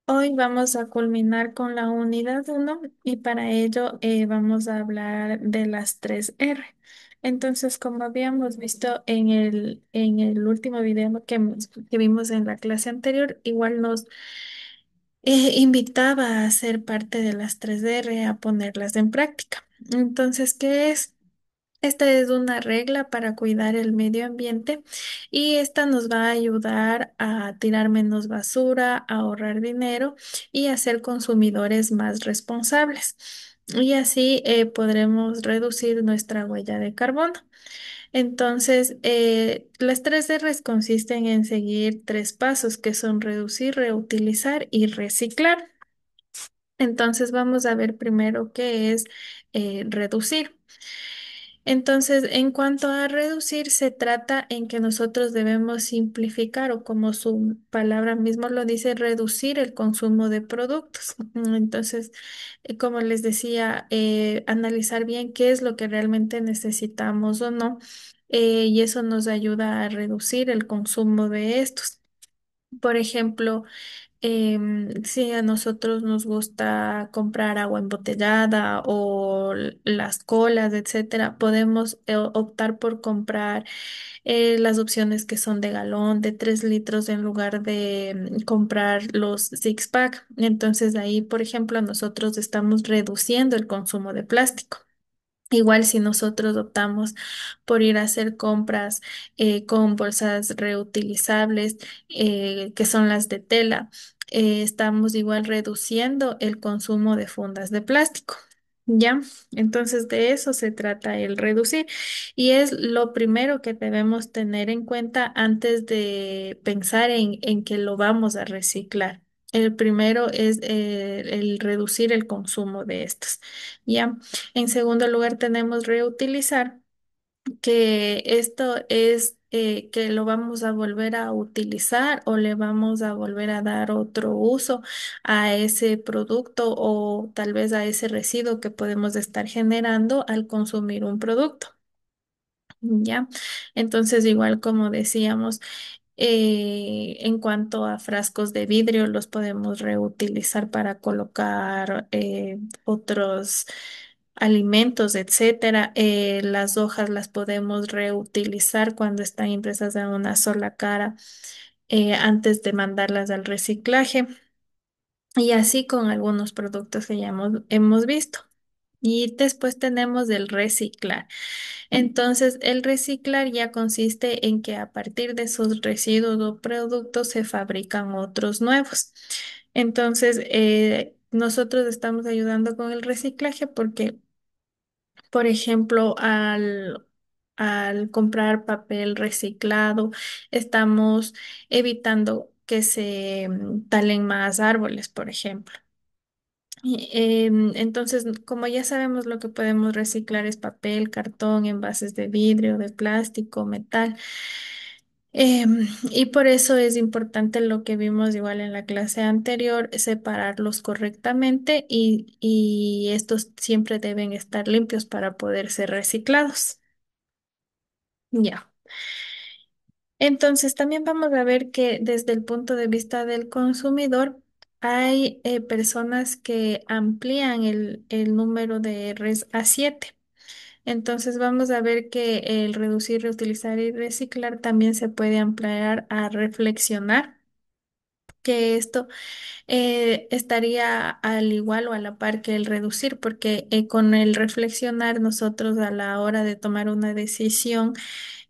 Hoy vamos a culminar con la unidad uno y para ello vamos a hablar de las tres R. Entonces, como habíamos visto en el último video que vimos en la clase anterior, igual nos invitaba a ser parte de las tres R, a ponerlas en práctica. Entonces, ¿qué es? Esta es una regla para cuidar el medio ambiente y esta nos va a ayudar a tirar menos basura, a ahorrar dinero y a ser consumidores más responsables. Y así podremos reducir nuestra huella de carbono. Entonces, las tres R's consisten en seguir tres pasos que son reducir, reutilizar y reciclar. Entonces, vamos a ver primero qué es reducir. Entonces, en cuanto a reducir, se trata en que nosotros debemos simplificar o como su palabra mismo lo dice, reducir el consumo de productos. Entonces, como les decía, analizar bien qué es lo que realmente necesitamos o no, y eso nos ayuda a reducir el consumo de estos. Por ejemplo, si a nosotros nos gusta comprar agua embotellada o las colas, etcétera, podemos optar por comprar las opciones que son de galón, de 3 litros en lugar de comprar los six pack. Entonces ahí, por ejemplo, nosotros estamos reduciendo el consumo de plástico. Igual si nosotros optamos por ir a hacer compras con bolsas reutilizables, que son las de tela, estamos igual reduciendo el consumo de fundas de plástico. ¿Ya? Entonces de eso se trata el reducir y es lo primero que debemos tener en cuenta antes de pensar en que lo vamos a reciclar. El primero es el reducir el consumo de estos. ¿Ya? En segundo lugar, tenemos reutilizar, que esto es que lo vamos a volver a utilizar o le vamos a volver a dar otro uso a ese producto o tal vez a ese residuo que podemos estar generando al consumir un producto. ¿Ya? Entonces, igual como decíamos, en cuanto a frascos de vidrio, los podemos reutilizar para colocar otros alimentos, etcétera. Las hojas las podemos reutilizar cuando están impresas en una sola cara antes de mandarlas al reciclaje. Y así con algunos productos que ya hemos visto. Y después tenemos el reciclar. Entonces, el reciclar ya consiste en que a partir de esos residuos o productos se fabrican otros nuevos. Entonces, nosotros estamos ayudando con el reciclaje porque, por ejemplo, al comprar papel reciclado, estamos evitando que se talen más árboles, por ejemplo. Entonces, como ya sabemos, lo que podemos reciclar es papel, cartón, envases de vidrio, de plástico, metal. Y por eso es importante lo que vimos igual en la clase anterior, separarlos correctamente y estos siempre deben estar limpios para poder ser reciclados. Ya. Entonces, también vamos a ver que desde el punto de vista del consumidor, hay personas que amplían el número de Rs a 7. Entonces, vamos a ver que el reducir, reutilizar y reciclar también se puede ampliar a reflexionar, que esto estaría al igual o a la par que el reducir, porque con el reflexionar nosotros a la hora de tomar una decisión,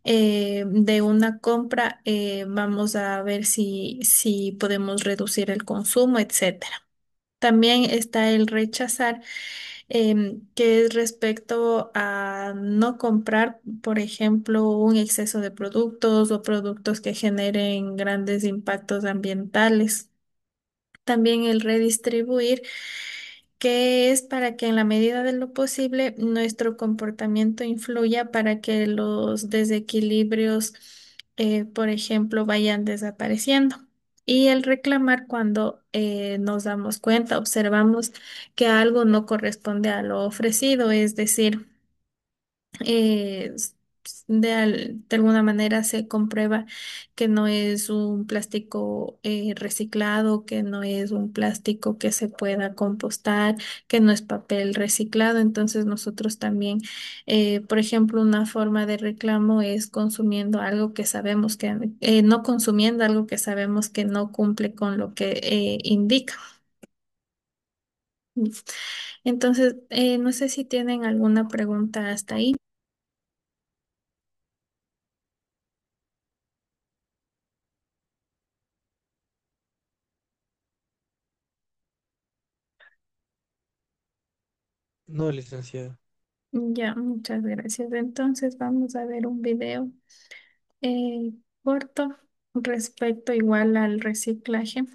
de una compra, vamos a ver si podemos reducir el consumo, etcétera. También está el rechazar, que es respecto a no comprar, por ejemplo, un exceso de productos o productos que generen grandes impactos ambientales. También el redistribuir, que es para que en la medida de lo posible nuestro comportamiento influya para que los desequilibrios, por ejemplo, vayan desapareciendo. Y el reclamar cuando nos damos cuenta, observamos que algo no corresponde a lo ofrecido, es decir, de alguna manera se comprueba que no es un plástico reciclado, que no es un plástico que se pueda compostar, que no es papel reciclado. Entonces nosotros también, por ejemplo, una forma de reclamo es consumiendo algo que sabemos que, no consumiendo algo que sabemos que no cumple con lo que indica. Entonces, no sé si tienen alguna pregunta hasta ahí. No, licenciada. Ya, muchas gracias. Entonces vamos a ver un video eh, corto respecto igual al reciclaje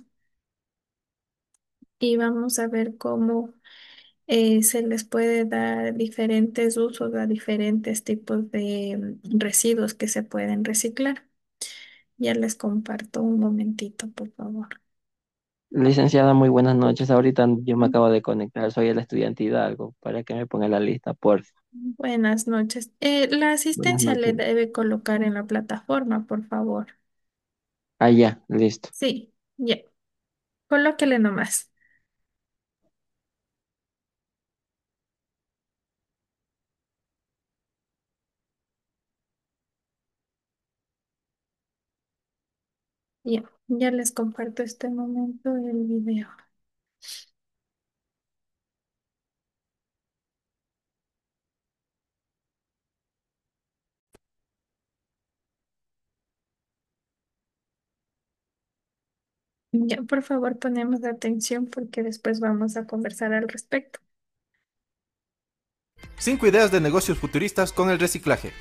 y vamos a ver cómo se les puede dar diferentes usos a diferentes tipos de residuos que se pueden reciclar. Ya les comparto un momentito, por favor. Licenciada, muy buenas noches. Ahorita yo me acabo de conectar, soy el estudiante Hidalgo, para que me ponga en la lista, por Buenas noches. La buenas asistencia le noches. debe colocar en la plataforma, por favor. Ah, ya, listo. Sí, ya. Colóquele nomás. Ya, ya les comparto este momento el video. Ya, por favor, ponemos atención porque después vamos a conversar al respecto. 5 ideas de negocios futuristas con el reciclaje.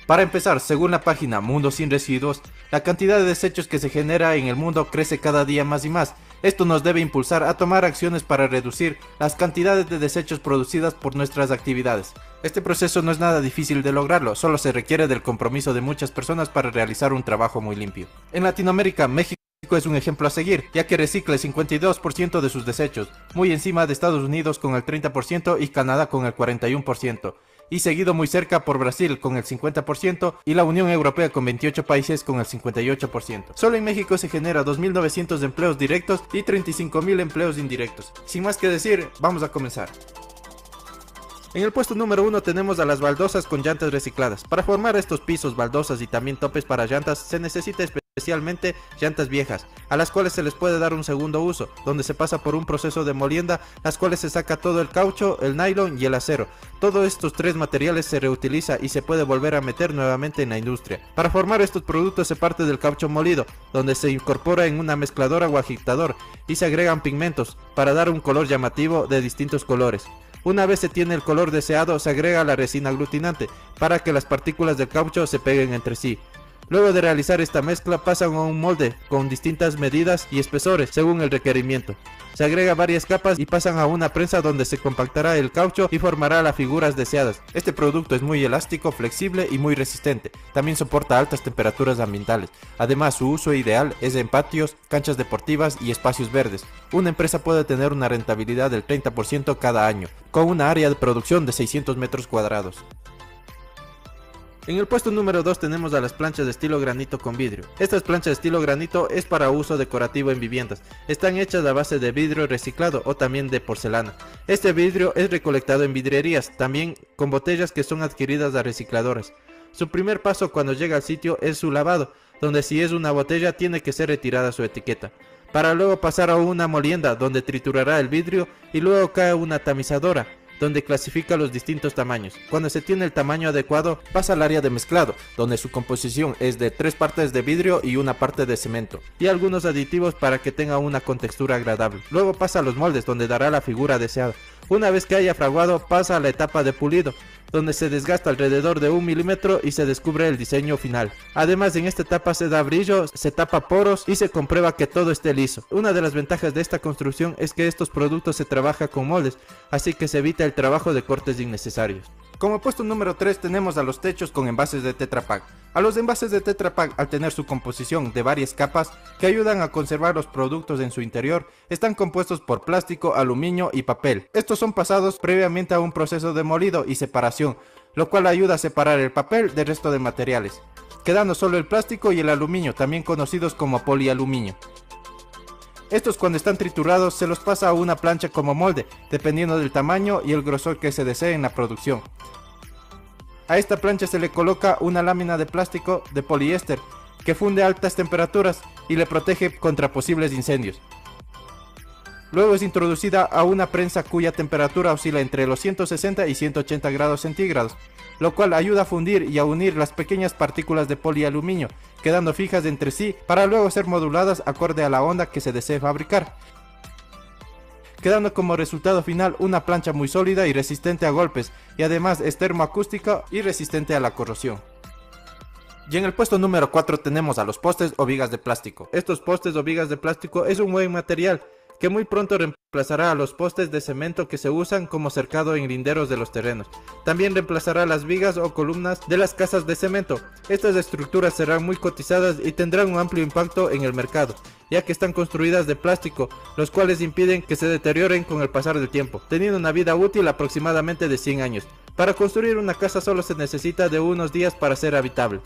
Para empezar, según la página Mundo Sin Residuos, la cantidad de desechos que se genera en el mundo crece cada día más y más. Esto nos debe impulsar a tomar acciones para reducir las cantidades de desechos producidas por nuestras actividades. Este proceso no es nada difícil de lograrlo, solo se requiere del compromiso de muchas personas para realizar un trabajo muy limpio. En Latinoamérica, México es un ejemplo a seguir, ya que recicla el 52% de sus desechos, muy encima de Estados Unidos con el 30% y Canadá con el 41%, y seguido muy cerca por Brasil con el 50% y la Unión Europea con 28 países con el 58%. Solo en México se genera 2.900 empleos directos y 35.000 empleos indirectos. Sin más que decir, vamos a comenzar. En el puesto número 1 tenemos a las baldosas con llantas recicladas. Para formar estos pisos, baldosas y también topes para llantas se necesita especialmente llantas viejas, a las cuales se les puede dar un segundo uso, donde se pasa por un proceso de molienda, las cuales se saca todo el caucho, el nylon y el acero. Todos estos tres materiales se reutiliza y se puede volver a meter nuevamente en la industria. Para formar estos productos se parte del caucho molido, donde se incorpora en una mezcladora o agitador y se agregan pigmentos para dar un color llamativo de distintos colores. Una vez se tiene el color deseado, se agrega la resina aglutinante para que las partículas del caucho se peguen entre sí. Luego de realizar esta mezcla pasan a un molde con distintas medidas y espesores según el requerimiento. Se agrega varias capas y pasan a una prensa donde se compactará el caucho y formará las figuras deseadas. Este producto es muy elástico, flexible y muy resistente. También soporta altas temperaturas ambientales. Además, su uso ideal es en patios, canchas deportivas y espacios verdes. Una empresa puede tener una rentabilidad del 30% cada año, con una área de producción de 600 metros cuadrados. En el puesto número 2 tenemos a las planchas de estilo granito con vidrio. Estas planchas de estilo granito es para uso decorativo en viviendas. Están hechas a base de vidrio reciclado o también de porcelana. Este vidrio es recolectado en vidrierías, también con botellas que son adquiridas a recicladores. Su primer paso cuando llega al sitio es su lavado, donde si es una botella tiene que ser retirada su etiqueta, para luego pasar a una molienda donde triturará el vidrio y luego cae una tamizadora donde clasifica los distintos tamaños. Cuando se tiene el tamaño adecuado, pasa al área de mezclado, donde su composición es de 3 partes de vidrio y una parte de cemento, y algunos aditivos para que tenga una contextura agradable. Luego pasa a los moldes, donde dará la figura deseada. Una vez que haya fraguado, pasa a la etapa de pulido, donde se desgasta alrededor de 1 milímetro y se descubre el diseño final. Además, en esta etapa se da brillo, se tapa poros y se comprueba que todo esté liso. Una de las ventajas de esta construcción es que estos productos se trabaja con moldes, así que se evita el trabajo de cortes innecesarios. Como puesto número 3 tenemos a los techos con envases de Tetra Pak. A los envases de Tetra Pak, al tener su composición de varias capas que ayudan a conservar los productos en su interior, están compuestos por plástico, aluminio y papel. Estos son pasados previamente a un proceso de molido y separación, lo cual ayuda a separar el papel del resto de materiales, quedando solo el plástico y el aluminio, también conocidos como polialuminio. Estos, cuando están triturados, se los pasa a una plancha como molde, dependiendo del tamaño y el grosor que se desee en la producción. A esta plancha se le coloca una lámina de plástico de poliéster que funde a altas temperaturas y le protege contra posibles incendios. Luego es introducida a una prensa cuya temperatura oscila entre los 160 y 180 grados centígrados, lo cual ayuda a fundir y a unir las pequeñas partículas de polialuminio, quedando fijas entre sí para luego ser moduladas acorde a la onda que se desee fabricar, quedando como resultado final una plancha muy sólida y resistente a golpes, y además es termoacústica y resistente a la corrosión. Y en el puesto número 4 tenemos a los postes o vigas de plástico. Estos postes o vigas de plástico es un buen material que muy pronto reemplazará a los postes de cemento que se usan como cercado en linderos de los terrenos. También reemplazará las vigas o columnas de las casas de cemento. Estas estructuras serán muy cotizadas y tendrán un amplio impacto en el mercado, ya que están construidas de plástico, los cuales impiden que se deterioren con el pasar del tiempo, teniendo una vida útil aproximadamente de 100 años. Para construir una casa solo se necesita de unos días para ser habitable.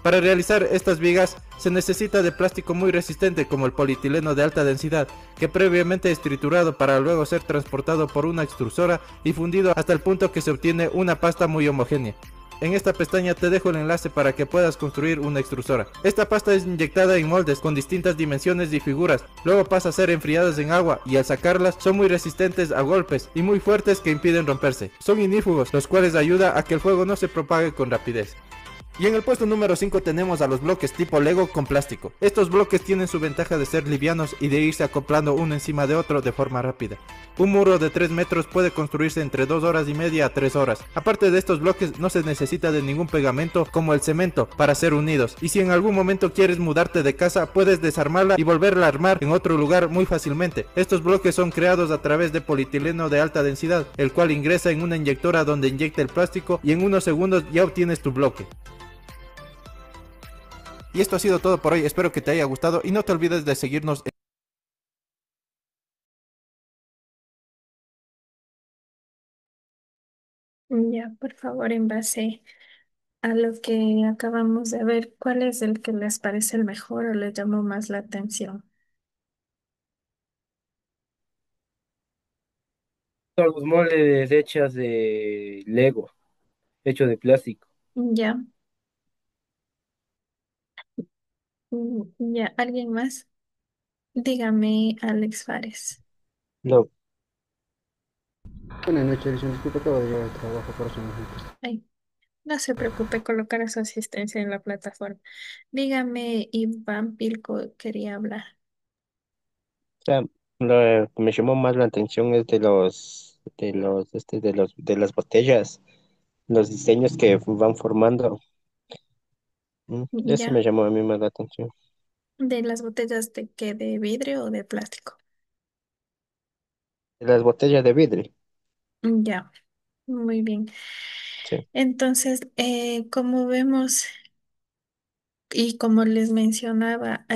Para realizar estas vigas se necesita de plástico muy resistente como el polietileno de alta densidad, que previamente es triturado para luego ser transportado por una extrusora y fundido hasta el punto que se obtiene una pasta muy homogénea. En esta pestaña te dejo el enlace para que puedas construir una extrusora. Esta pasta es inyectada en moldes con distintas dimensiones y figuras, luego pasa a ser enfriadas en agua y al sacarlas son muy resistentes a golpes y muy fuertes que impiden romperse. Son ignífugos, los cuales ayuda a que el fuego no se propague con rapidez. Y en el puesto número 5 tenemos a los bloques tipo Lego con plástico. Estos bloques tienen su ventaja de ser livianos y de irse acoplando uno encima de otro de forma rápida. Un muro de 3 metros puede construirse entre 2 horas y media a 3 horas. Aparte de estos bloques no se necesita de ningún pegamento como el cemento para ser unidos. Y si en algún momento quieres mudarte de casa, puedes desarmarla y volverla a armar en otro lugar muy fácilmente. Estos bloques son creados a través de polietileno de alta densidad, el cual ingresa en una inyectora donde inyecta el plástico y en unos segundos ya obtienes tu bloque. Y esto ha sido todo por hoy, espero que te haya gustado y no te olvides de seguirnos en... Ya, por favor, en base a lo que acabamos de ver, ¿cuál es el que les parece el mejor o les llamó más la atención? Son los moldes hechos de Lego, hecho de plástico. Ya, ya, ¿alguien más? Dígame, Alex Fares. No, Buenas noches, Alison. Disculpe, acabo de llegar al trabajo, por eso no me contesté. Ay, no se preocupe, colocar su asistencia en la plataforma. Dígame, Iván Pilco quería hablar. o sea, lo que me llamó más la atención es de las botellas, los diseños que van formando. Eso me Ya, llamó a mí más la atención. de las botellas de qué, de vidrio o de plástico. De las botellas de vidrio, Ya, muy bien. sí. Entonces, como vemos y como les mencionaba,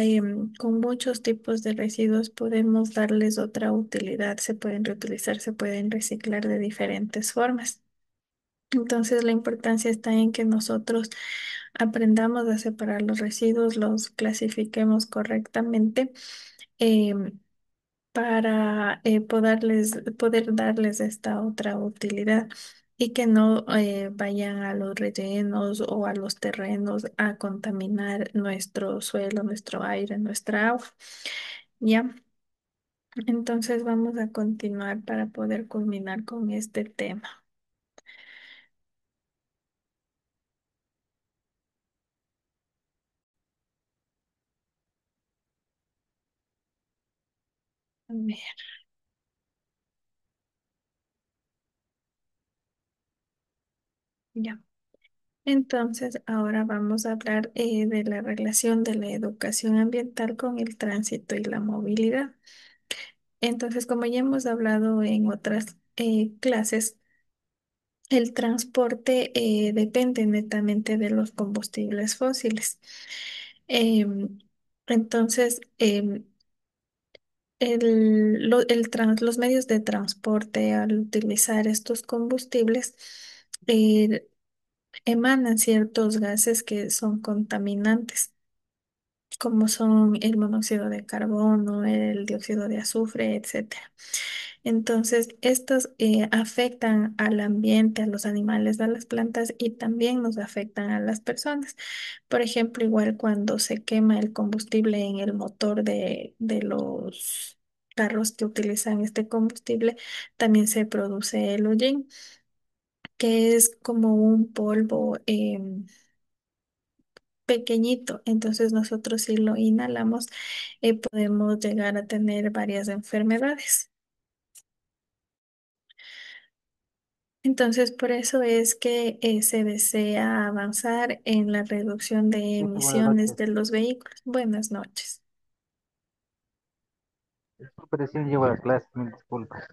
con muchos tipos de residuos podemos darles otra utilidad. Se pueden reutilizar, se pueden reciclar de diferentes formas. Entonces, la importancia está en que nosotros aprendamos a separar los residuos, los clasifiquemos correctamente. em, para poder darles esta otra utilidad y que no vayan a los rellenos o a los terrenos a contaminar nuestro suelo, nuestro aire, nuestra agua. ¿Ya? Entonces vamos a continuar para poder culminar con este tema. A ver, ya. Entonces, ahora vamos a hablar de la relación de la educación ambiental con el tránsito y la movilidad. Entonces, como ya hemos hablado en otras clases, el transporte depende netamente de los combustibles fósiles. Em, entonces, los medios de transporte al utilizar estos combustibles eh, emanan ciertos gases que son contaminantes, como son el monóxido de carbono, el dióxido de azufre, etcétera. Entonces, estos afectan al ambiente, a los animales, a las plantas y también nos afectan a las personas. Por ejemplo, igual cuando se quema el combustible en el motor de los carros que utilizan este combustible, también se produce el hollín, que es como un polvo pequeñito. Entonces, nosotros si lo inhalamos, podemos llegar a tener varias enfermedades. Entonces, por eso es que se desea avanzar en la reducción de Sí, buenas emisiones noches. de los vehículos. Buenas noches. Disculpe, recién llego a las clases, mil disculpas.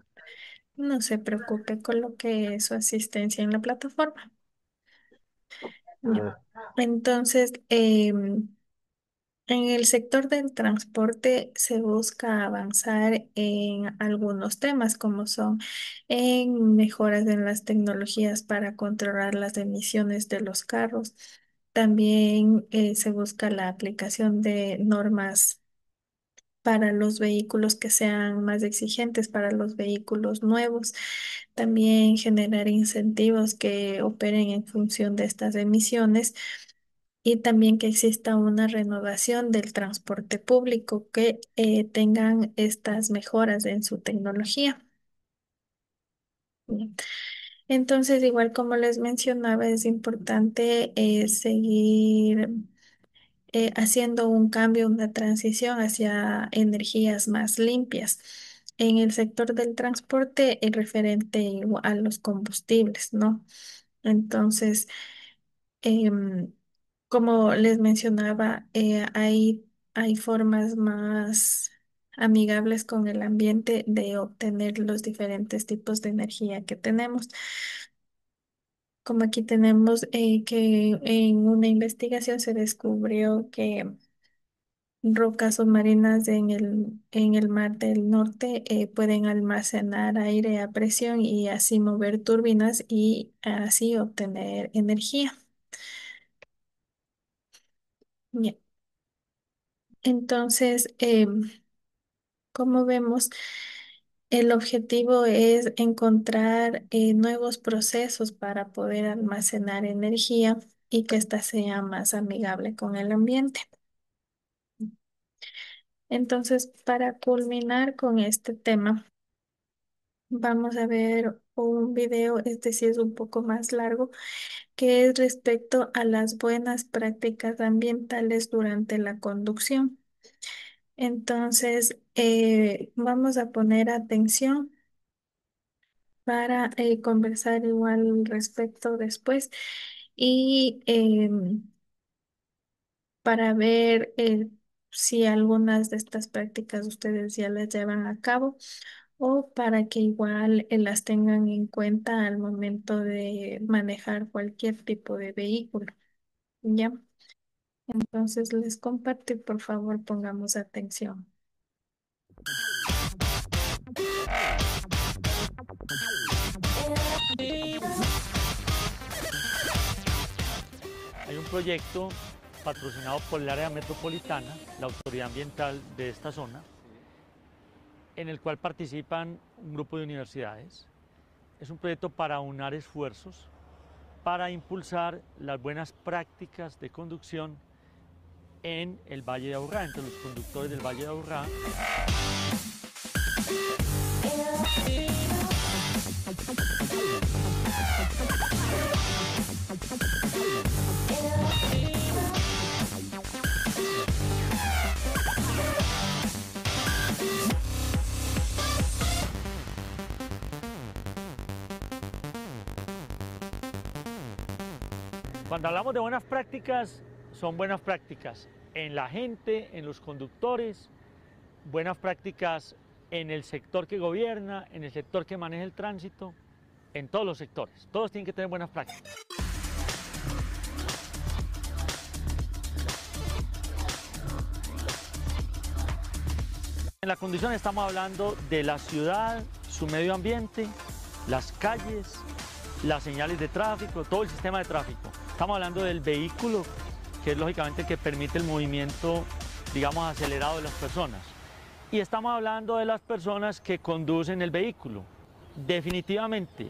No se preocupe, coloque su asistencia en la plataforma. Ya. Eh, Entonces, en el sector del transporte se busca avanzar en algunos temas como son en mejoras en las tecnologías para controlar las emisiones de los carros. También se busca la aplicación de normas para los vehículos que sean más exigentes, para los vehículos nuevos. También generar incentivos que operen en función de estas emisiones y también que exista una renovación del transporte público que tengan estas mejoras en su tecnología. Bien. Entonces, igual como les mencionaba, es importante seguir haciendo un cambio, una transición hacia energías más limpias. En el sector del transporte, referente a los combustibles, ¿no? Entonces, Em, como les mencionaba, hay formas más amigables con el ambiente de obtener los diferentes tipos de energía que tenemos. Como aquí tenemos que en una investigación se descubrió que rocas submarinas en el Mar del Norte pueden almacenar aire a presión y así mover turbinas y así obtener energía. Bien. Entonces, como vemos, el objetivo es encontrar nuevos procesos para poder almacenar energía y que ésta sea más amigable con el ambiente. Entonces, para culminar con este tema, vamos a ver un video, este sí es un poco más largo, que es respecto a las buenas prácticas ambientales durante la conducción. Entonces, vamos a poner atención para conversar igual al respecto después y para ver si algunas de estas prácticas ustedes ya las llevan a cabo o para que igual las tengan en cuenta al momento de manejar cualquier tipo de vehículo. ¿Ya? Entonces les comparto y por favor pongamos atención. Hay un proyecto patrocinado por el área metropolitana, la autoridad ambiental de esta zona, en el cual participan un grupo de universidades. Es un proyecto para aunar esfuerzos para impulsar las buenas prácticas de conducción en el Valle de Aburrá, entre los conductores del Valle de Aburrá. Cuando hablamos de buenas prácticas, son buenas prácticas en la gente, en los conductores, buenas prácticas en el sector que gobierna, en el sector que maneja el tránsito en todos los sectores. Todos tienen que tener buenas prácticas. En la conducción estamos hablando de la ciudad, su medio ambiente, las calles, las señales de tráfico, todo el sistema de tráfico. Estamos hablando del vehículo, que es lógicamente el que permite el movimiento, digamos, acelerado de las personas. Y estamos hablando de las personas que conducen el vehículo. Definitivamente,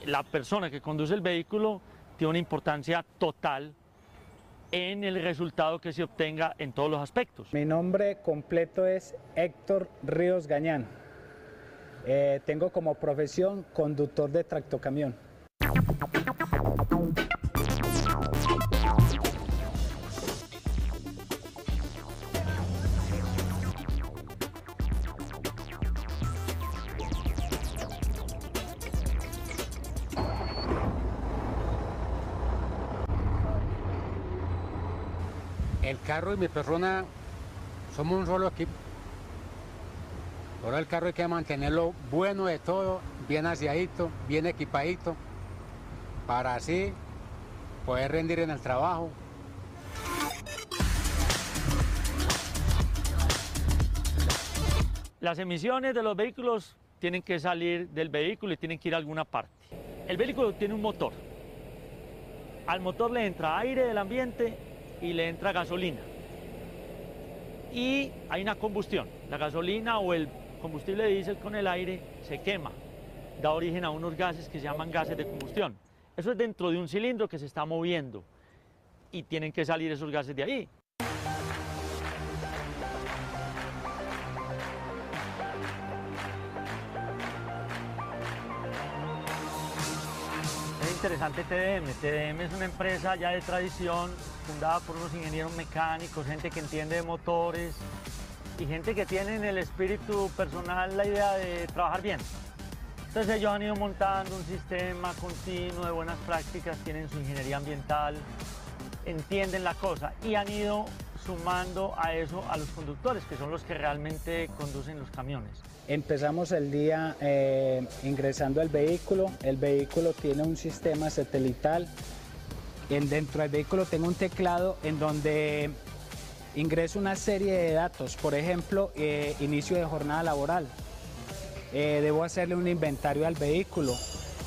la persona que conduce el vehículo tiene una importancia total en el resultado que se obtenga en todos los aspectos. Mi nombre completo es Héctor Ríos Gañán. Tengo como profesión conductor de tractocamión. El carro y mi persona somos un solo equipo. Ahora el carro hay que mantenerlo bueno de todo, bien aseadito, bien equipadito, para así poder rendir en el trabajo. Las emisiones de los vehículos tienen que salir del vehículo y tienen que ir a alguna parte. El vehículo tiene un motor. Al motor le entra aire del ambiente y le entra gasolina. Y hay una combustión. La gasolina o el combustible diésel con el aire se quema. Da origen a unos gases que se llaman gases de combustión. Eso es dentro de un cilindro que se está moviendo. Y tienen que salir esos gases de ahí. Es interesante TDM. TDM es una empresa ya de tradición, fundada por unos ingenieros mecánicos, gente que entiende de motores y gente que tiene en el espíritu personal la idea de trabajar bien. Entonces ellos han ido montando un sistema continuo de buenas prácticas, tienen su ingeniería ambiental, entienden la cosa y han ido sumando a eso a los conductores, que son los que realmente conducen los camiones. Empezamos el día ingresando al vehículo. El vehículo tiene un sistema satelital. Dentro del vehículo tengo un teclado en donde ingreso una serie de datos. Por ejemplo, inicio de jornada laboral. Debo hacerle un inventario al vehículo.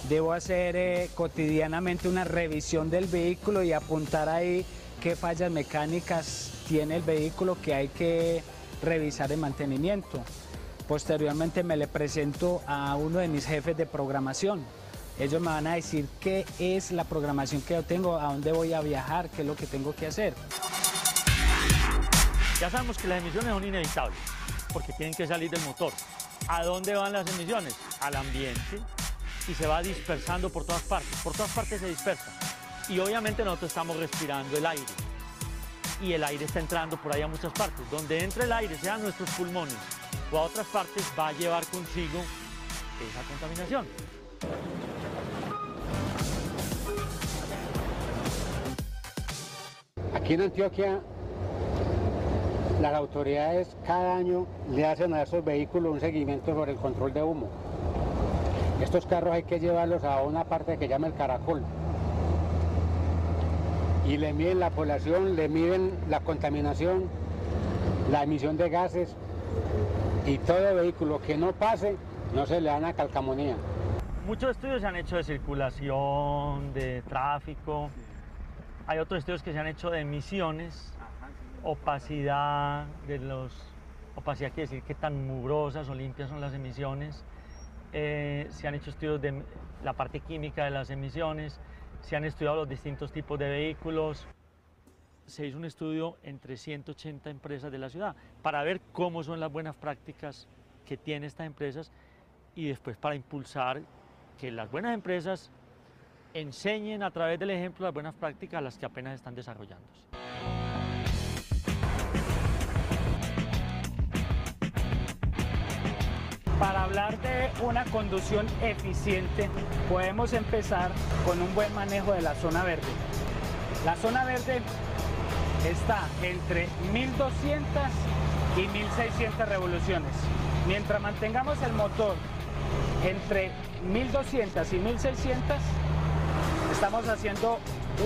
Debo hacer cotidianamente una revisión del vehículo y apuntar ahí qué fallas mecánicas tiene el vehículo que hay que revisar en mantenimiento. Posteriormente me le presento a uno de mis jefes de programación. Ellos me van a decir qué es la programación que yo tengo, a dónde voy a viajar, qué es lo que tengo que hacer. Ya sabemos que las emisiones son inevitables, porque tienen que salir del motor. ¿A dónde van las emisiones? Al ambiente, y se va dispersando por todas partes se dispersa. Y obviamente nosotros estamos respirando el aire, y el aire está entrando por ahí a muchas partes. Donde entre el aire, sean nuestros pulmones o a otras partes, va a llevar consigo esa contaminación. Aquí en Antioquia, las autoridades cada año le hacen a estos vehículos un seguimiento sobre el control de humo. Estos carros hay que llevarlos a una parte que se llama el caracol. Y le miden la población, le miden la contaminación, la emisión de gases, y todo vehículo que no pase no se le da una calcamonía. Muchos estudios se han hecho de circulación, de tráfico. Hay otros estudios que se han hecho de emisiones, opacidad opacidad quiere decir qué tan mugrosas o limpias son las emisiones. Se han hecho estudios de la parte química de las emisiones, se han estudiado los distintos tipos de vehículos. Se hizo un estudio entre 180 empresas de la ciudad para ver cómo son las buenas prácticas que tienen estas empresas y después para impulsar que las buenas empresas enseñen a través del ejemplo las buenas prácticas a las que apenas están desarrollándose. Para hablar de una conducción eficiente, podemos empezar con un buen manejo de la zona verde. La zona verde está entre 1200 y 1600 revoluciones. Mientras mantengamos el motor entre 1200 y 1600 estamos haciendo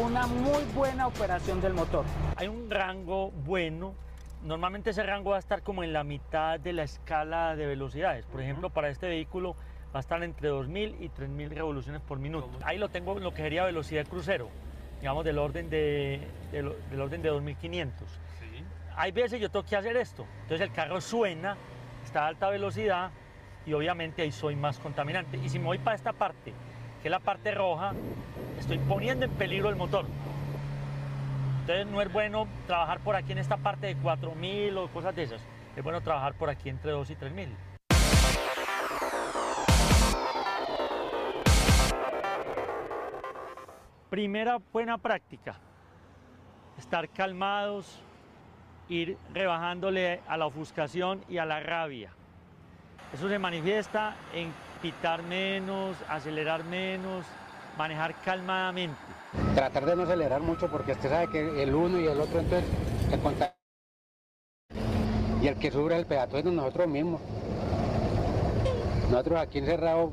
una muy buena operación del motor. Hay un rango bueno. Normalmente ese rango va a estar como en la mitad de la escala de velocidades. Por ejemplo, para este vehículo va a estar entre 2000 y 3000 revoluciones por minuto. Ahí lo tengo en lo que sería velocidad crucero, digamos del orden de 2500. Sí. Hay veces yo tengo que hacer esto, entonces el carro suena, está a alta velocidad y obviamente ahí soy más contaminante. Y si me voy para esta parte, que es la parte roja, estoy poniendo en peligro el motor. Entonces no es bueno trabajar por aquí en esta parte de 4000 o cosas de esas. Es bueno trabajar por aquí entre 2 y 3000. Primera buena práctica, estar calmados, ir rebajándole a la ofuscación y a la rabia. Eso se manifiesta en pitar menos, acelerar menos, manejar calmadamente. Tratar de no acelerar mucho porque usted sabe que el uno y el otro entonces se contaminan. Y el que sufre es el peatón es nosotros mismos. Nosotros aquí encerrados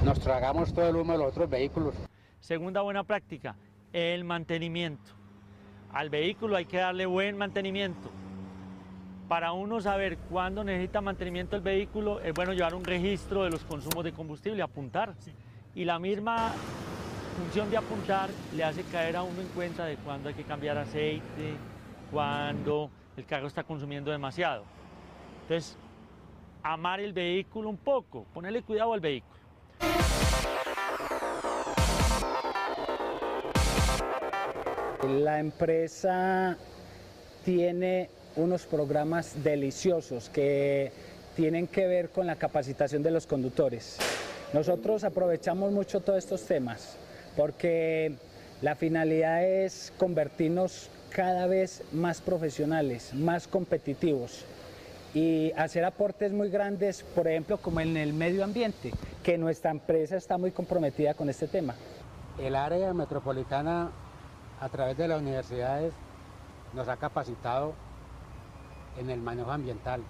nos tragamos todo el humo de los otros vehículos. Segunda buena práctica, el mantenimiento. Al vehículo hay que darle buen mantenimiento. Para uno saber cuándo necesita mantenimiento el vehículo, es bueno llevar un registro de los consumos de combustible y apuntar. Sí. Y la misma función de apuntar le hace caer a uno en cuenta de cuándo hay que cambiar aceite, cuándo el carro está consumiendo demasiado. Entonces, amar el vehículo un poco, ponerle cuidado al vehículo. La empresa tiene unos programas deliciosos que tienen que ver con la capacitación de los conductores. Nosotros aprovechamos mucho todos estos temas porque la finalidad es convertirnos cada vez más profesionales, más competitivos y hacer aportes muy grandes, por ejemplo, como en el medio ambiente, que nuestra empresa está muy comprometida con este tema. El área metropolitana, a través de las universidades, nos ha capacitado en el manejo ambiental.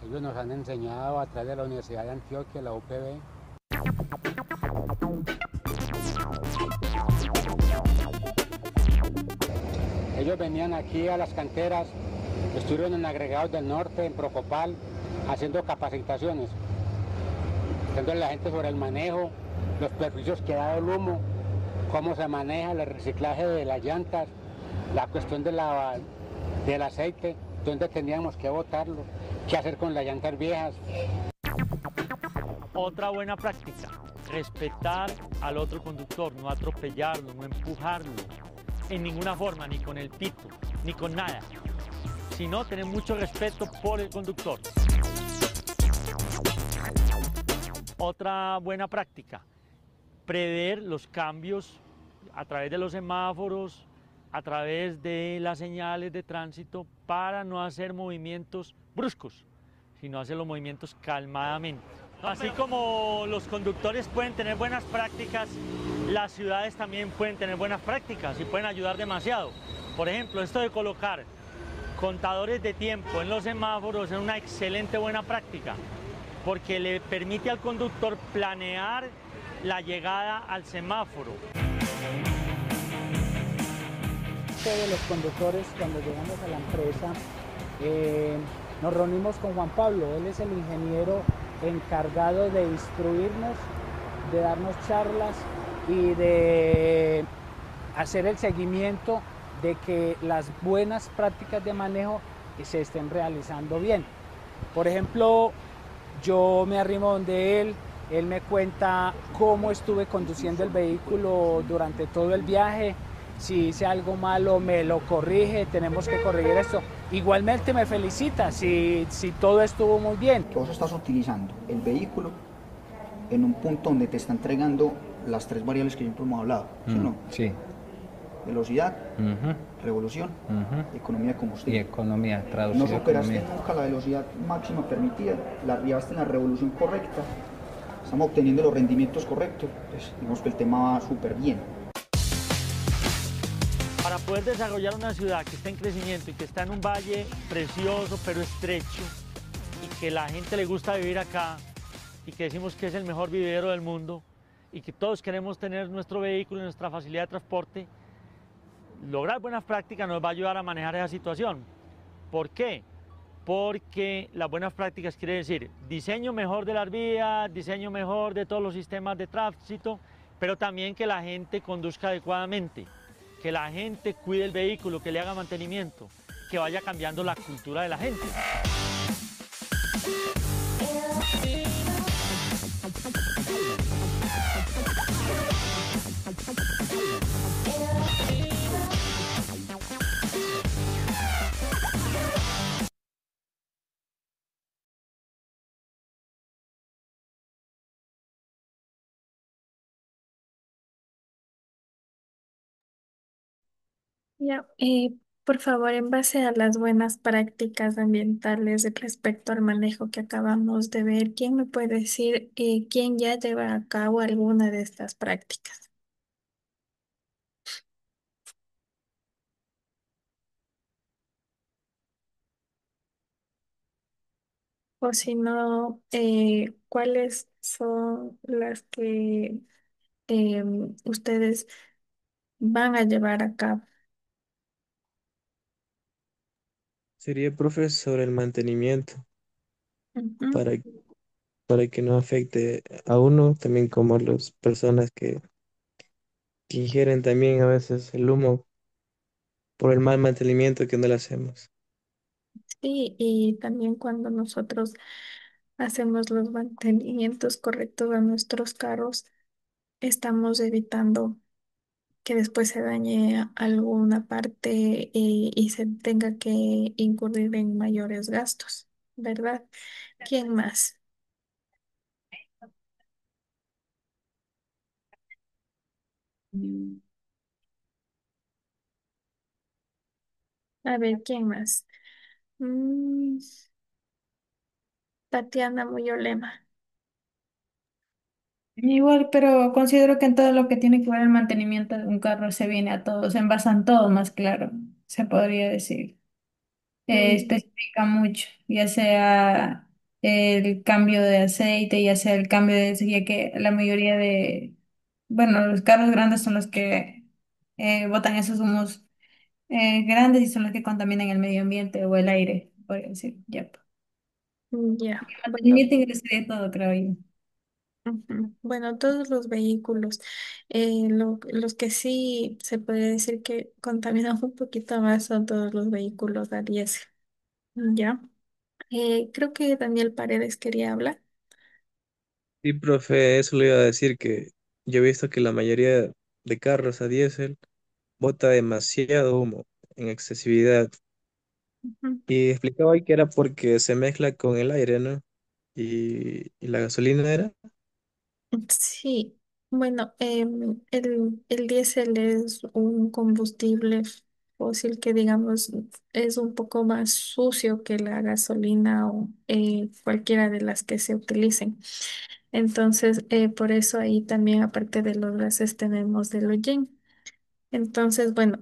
Ellos nos han enseñado a través de la Universidad de Antioquia, la UPB. Ellos venían aquí a las canteras, estuvieron en Agregados del Norte, en Procopal, haciendo capacitaciones, dándole a la gente sobre el manejo, los perjuicios que da el humo, cómo se maneja el reciclaje de las llantas, la cuestión del aceite, dónde teníamos que botarlo, qué hacer con las llantas viejas. Otra buena práctica, respetar al otro conductor, no atropellarlo, no empujarlo, en ninguna forma, ni con el pito, ni con nada, sino tener mucho respeto por el conductor. Otra buena práctica, prever los cambios a través de los semáforos, a través de las señales de tránsito para no hacer movimientos bruscos, sino hacer los movimientos calmadamente. Así como los conductores pueden tener buenas prácticas, las ciudades también pueden tener buenas prácticas y pueden ayudar demasiado. Por ejemplo, esto de colocar contadores de tiempo en los semáforos es una excelente buena práctica, porque le permite al conductor planear la llegada al semáforo. Todos los conductores, cuando llegamos a la empresa, nos reunimos con Juan Pablo. Él es el ingeniero encargado de instruirnos, de darnos charlas y de hacer el seguimiento de que las buenas prácticas de manejo se estén realizando bien. Por ejemplo, yo me arrimo donde él me cuenta cómo estuve conduciendo el vehículo durante todo el viaje. Si hice algo malo, me lo corrige, tenemos que corregir esto. Igualmente me felicita si todo estuvo muy bien. Vos estás utilizando el vehículo en un punto donde te está entregando las tres variables que siempre hemos hablado, ¿sí o no? Sí. Velocidad, revolución, economía de combustible. Y economía, traducida. No superaste nunca la velocidad máxima permitida, la llevaste en la revolución correcta, estamos obteniendo los rendimientos correctos, pues digamos que el tema va súper bien. Para poder desarrollar una ciudad que está en crecimiento y que está en un valle precioso pero estrecho y que la gente le gusta vivir acá, y que decimos que es el mejor vividero del mundo y que todos queremos tener nuestro vehículo y nuestra facilidad de transporte, lograr buenas prácticas nos va a ayudar a manejar esa situación. ¿Por qué? Porque las buenas prácticas quiere decir diseño mejor de las vías, diseño mejor de todos los sistemas de tránsito, pero también que la gente conduzca adecuadamente, que la gente cuide el vehículo, que le haga mantenimiento, que vaya cambiando la cultura de la gente. Ya, por favor, en base a las buenas prácticas ambientales respecto al manejo que acabamos de ver, ¿quién me puede decir quién ya lleva a cabo alguna de estas prácticas? O si no, ¿cuáles son las que ustedes van a llevar a cabo? Sería, profe, sobre el mantenimiento Ujú. para, para que no afecte a uno, también como a las personas que ingieren también a veces el humo por el mal mantenimiento que no le hacemos. Sí, y también cuando nosotros hacemos los mantenimientos correctos a nuestros carros, estamos evitando que después se dañe alguna parte y se tenga que incurrir en mayores gastos, ¿verdad? ¿Quién más? A ver, ¿quién más? Mm, Tatiana Muyolema. Igual, pero considero que en todo lo que tiene que ver el mantenimiento de un carro se viene a todos, se envasan todo más claro, se podría decir. Mm, Especifica mucho, ya sea el cambio de aceite, ya sea el cambio de, ya que la mayoría de, bueno, los carros grandes son los que botan esos humos grandes y son los que contaminan el medio ambiente o el aire, podría decir. Ya. ya, El bueno. mantenimiento ingresaría todo, creo yo. Ujú. Bueno, todos los vehículos, los que sí se puede decir que contaminan un poquito más son todos los vehículos a diésel. Ya. Creo que Daniel Paredes quería hablar. Sí, profe, eso le iba a decir que yo he visto que la mayoría de carros a diésel bota demasiado humo en excesividad. Ujú. Y explicaba ahí que era porque se mezcla con el aire, ¿no? Y la gasolina era. Sí, bueno, el diésel es un combustible fósil que digamos es un poco más sucio que la gasolina o cualquiera de las que se utilicen. Entonces, por eso ahí también, aparte de los gases, tenemos el hollín. Entonces, bueno,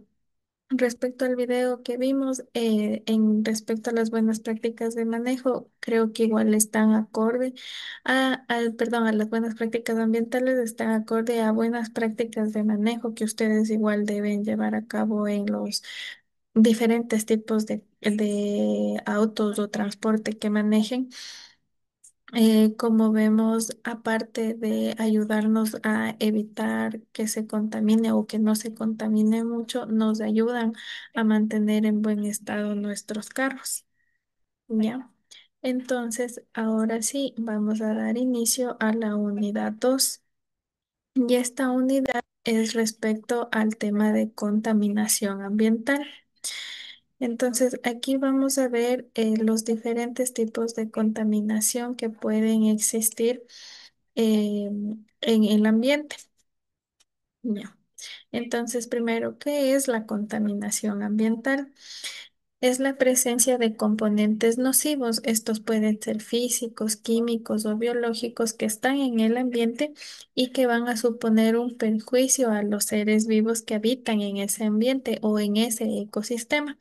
respecto al video que vimos, en respecto a las buenas prácticas de manejo, creo que igual están acorde perdón, a las buenas prácticas ambientales, están acorde a buenas prácticas de manejo que ustedes igual deben llevar a cabo en los diferentes tipos de autos o transporte que manejen. Como vemos, aparte de ayudarnos a evitar que se contamine o que no se contamine mucho, nos ayudan a mantener en buen estado nuestros carros. ¿Ya? Entonces, ahora sí, vamos a dar inicio a la unidad 2. Y esta unidad es respecto al tema de contaminación ambiental. Entonces, aquí vamos a ver los diferentes tipos de contaminación que pueden existir en el ambiente. Ya. Entonces, primero, ¿qué es la contaminación ambiental? Es la presencia de componentes nocivos. Estos pueden ser físicos, químicos o biológicos que están en el ambiente y que van a suponer un perjuicio a los seres vivos que habitan en ese ambiente o en ese ecosistema.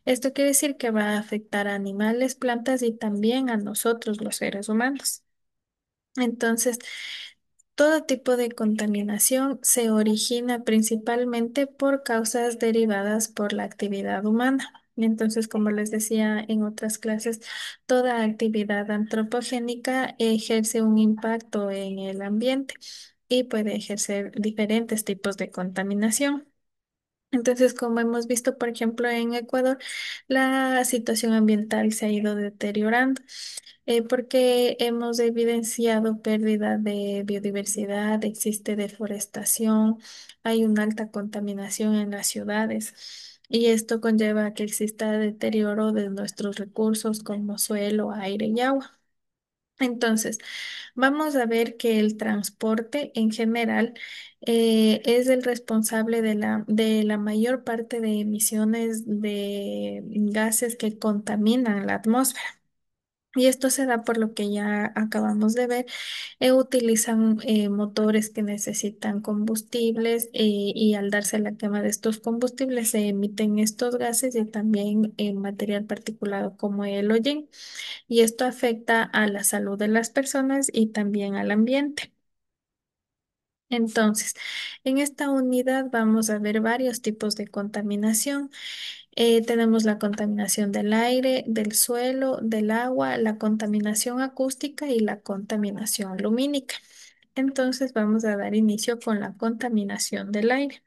Esto quiere decir que va a afectar a animales, plantas y también a nosotros, los seres humanos. Entonces, todo tipo de contaminación se origina principalmente por causas derivadas por la actividad humana. Entonces, como les decía en otras clases, toda actividad antropogénica ejerce un impacto en el ambiente y puede ejercer diferentes tipos de contaminación. Entonces, como hemos visto, por ejemplo, en Ecuador, la situación ambiental se ha ido deteriorando porque hemos evidenciado pérdida de biodiversidad, existe deforestación, hay una alta contaminación en las ciudades y esto conlleva a que exista deterioro de nuestros recursos como suelo, aire y agua. Entonces, vamos a ver que el transporte en general es el responsable de la mayor parte de emisiones de gases que contaminan la atmósfera. Y esto se da por lo que ya acabamos de ver. Utilizan motores que necesitan combustibles y al darse la quema de estos combustibles se emiten estos gases y también material particulado como el hollín. Y esto afecta a la salud de las personas y también al ambiente. Entonces, en esta unidad vamos a ver varios tipos de contaminación. Tenemos la contaminación del aire, del suelo, del agua, la contaminación acústica y la contaminación lumínica. Entonces, vamos a dar inicio con la contaminación del aire.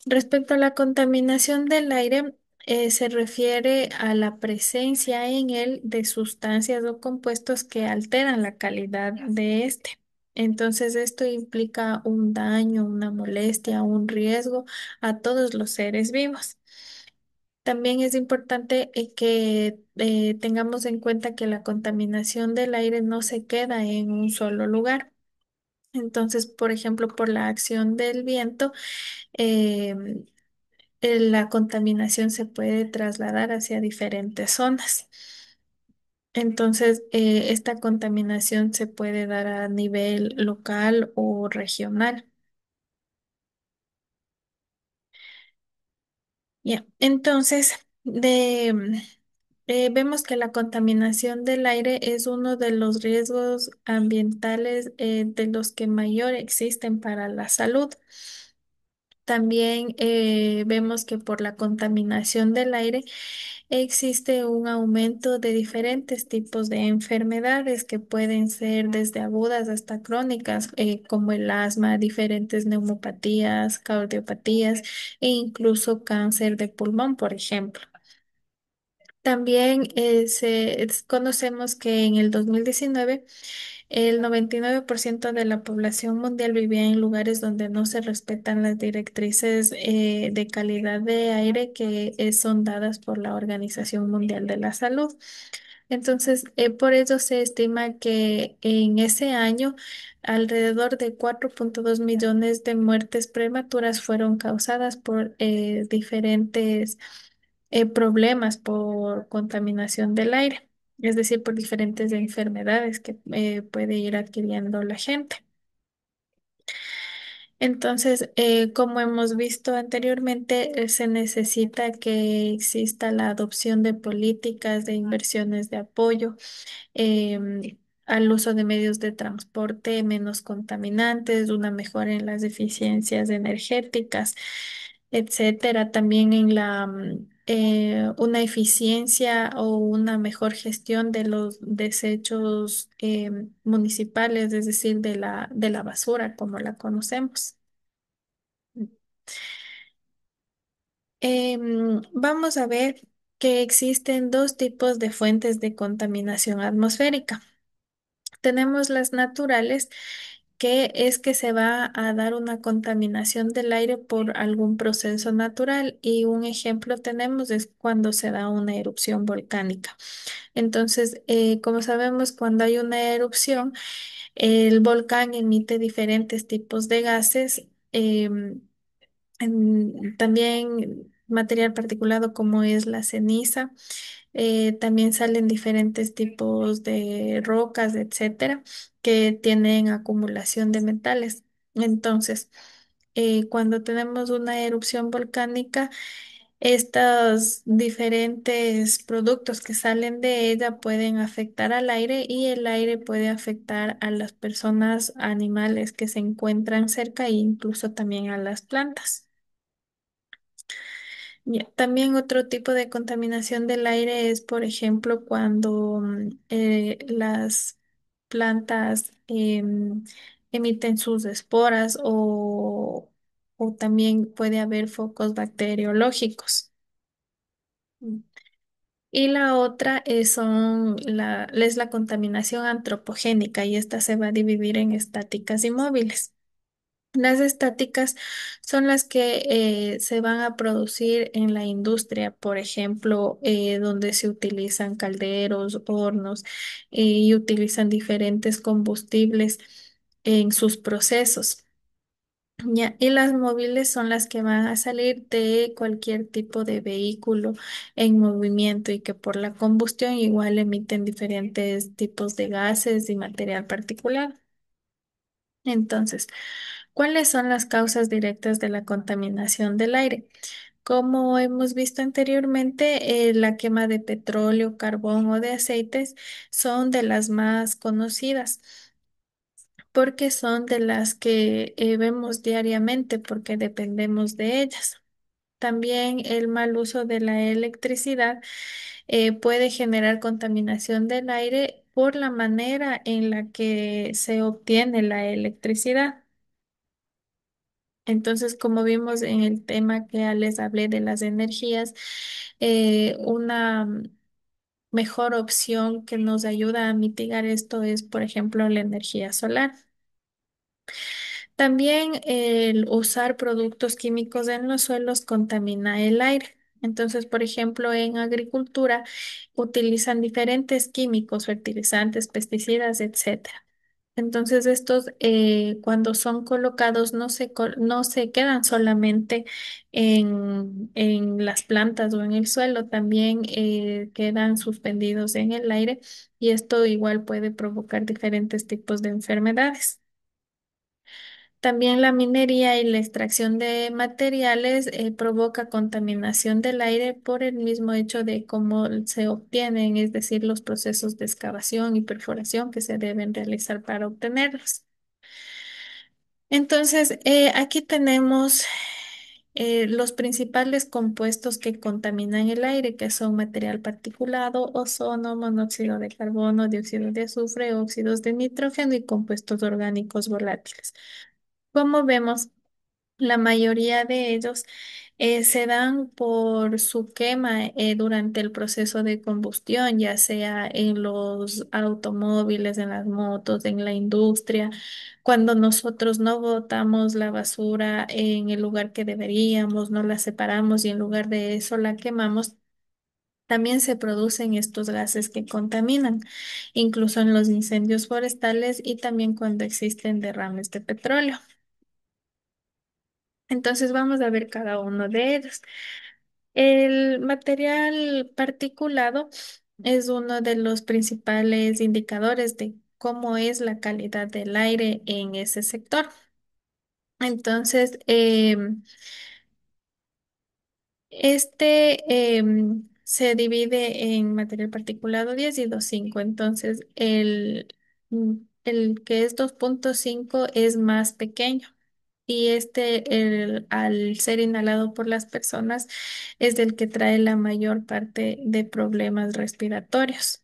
Respecto a la contaminación del aire, se refiere a la presencia en él de sustancias o compuestos que alteran la calidad de este. Entonces, esto implica un daño, una molestia, un riesgo a todos los seres vivos. También es importante que tengamos en cuenta que la contaminación del aire no se queda en un solo lugar. Entonces, por ejemplo, por la acción del viento, em, la contaminación se puede trasladar hacia diferentes zonas. Entonces, esta contaminación se puede dar a nivel local o regional. Ya, entonces, vemos que la contaminación del aire es uno de los riesgos ambientales de los que mayor existen para la salud. También vemos que por la contaminación del aire existe un aumento de diferentes tipos de enfermedades que pueden ser desde agudas hasta crónicas, como el asma, diferentes neumopatías, cardiopatías e incluso cáncer de pulmón, por ejemplo. También conocemos que en el 2019 el 99% de la población mundial vivía en lugares donde no se respetan las directrices de calidad de aire que son dadas por la Organización Mundial de la Salud. Entonces, por ello se estima que en ese año alrededor de 4,2 millones de muertes prematuras fueron causadas por diferentes problemas por contaminación del aire, es decir, por diferentes enfermedades que puede ir adquiriendo la gente. Entonces, como hemos visto anteriormente, se necesita que exista la adopción de políticas de inversiones de apoyo al uso de medios de transporte menos contaminantes, una mejora en las eficiencias energéticas, etcétera. También en una eficiencia o una mejor gestión de los desechos municipales, es decir, de la basura, como la conocemos. Vamos a ver que existen dos tipos de fuentes de contaminación atmosférica. Tenemos las naturales, que es que se va a dar una contaminación del aire por algún proceso natural y un ejemplo tenemos es cuando se da una erupción volcánica. Entonces, como sabemos, cuando hay una erupción, el volcán emite diferentes tipos de gases. También material particulado como es la ceniza. También salen diferentes tipos de rocas, etcétera, que tienen acumulación de metales. Entonces, cuando tenemos una erupción volcánica, Estos diferentes productos que salen de ella pueden afectar al aire y el aire puede afectar a las personas, animales que se encuentran cerca e incluso también a las plantas. Ya, también otro tipo de contaminación del aire es, por ejemplo, cuando las plantas emiten sus esporas o también puede haber focos bacteriológicos. Y la otra es la contaminación antropogénica y esta se va a dividir en estáticas y móviles. Las estáticas son las que se van a producir en la industria, por ejemplo, donde se utilizan calderos, hornos y utilizan diferentes combustibles en sus procesos. Ya, y las móviles son las que van a salir de cualquier tipo de vehículo en movimiento y que por la combustión igual emiten diferentes tipos de gases y material particulado. Entonces, ¿cuáles son las causas directas de la contaminación del aire? Como hemos visto anteriormente, la quema de petróleo, carbón o de aceites son de las más conocidas porque son de las que vemos diariamente porque dependemos de ellas. También el mal uso de la electricidad puede generar contaminación del aire por la manera en la que se obtiene la electricidad. Entonces, como vimos en el tema que ya les hablé de las energías, una mejor opción que nos ayuda a mitigar esto es, por ejemplo, la energía solar. También el usar productos químicos en los suelos contamina el aire. Entonces, por ejemplo, en agricultura utilizan diferentes químicos, fertilizantes, pesticidas, etcétera. Entonces, estos cuando son colocados no se quedan solamente en las plantas o en el suelo, también quedan suspendidos en el aire y esto igual puede provocar diferentes tipos de enfermedades. También la minería y la extracción de materiales provoca contaminación del aire por el mismo hecho de cómo se obtienen, es decir, los procesos de excavación y perforación que se deben realizar para obtenerlos. Entonces, aquí tenemos los principales compuestos que contaminan el aire, que son material particulado, ozono, monóxido de carbono, dióxido de azufre, óxidos de nitrógeno y compuestos orgánicos volátiles. Como vemos, la mayoría de ellos se dan por su quema durante el proceso de combustión, ya sea en los automóviles, en las motos, en la industria, cuando nosotros no botamos la basura en el lugar que deberíamos, no la separamos y en lugar de eso la quemamos. También se producen estos gases que contaminan, incluso en los incendios forestales y también cuando existen derrames de petróleo. Entonces vamos a ver cada uno de ellos. El material particulado es uno de los principales indicadores de cómo es la calidad del aire en ese sector. Entonces, se divide en material particulado 10 y 2,5. Entonces, el que es 2,5 es más pequeño y al ser inhalado por las personas, es el que trae la mayor parte de problemas respiratorios.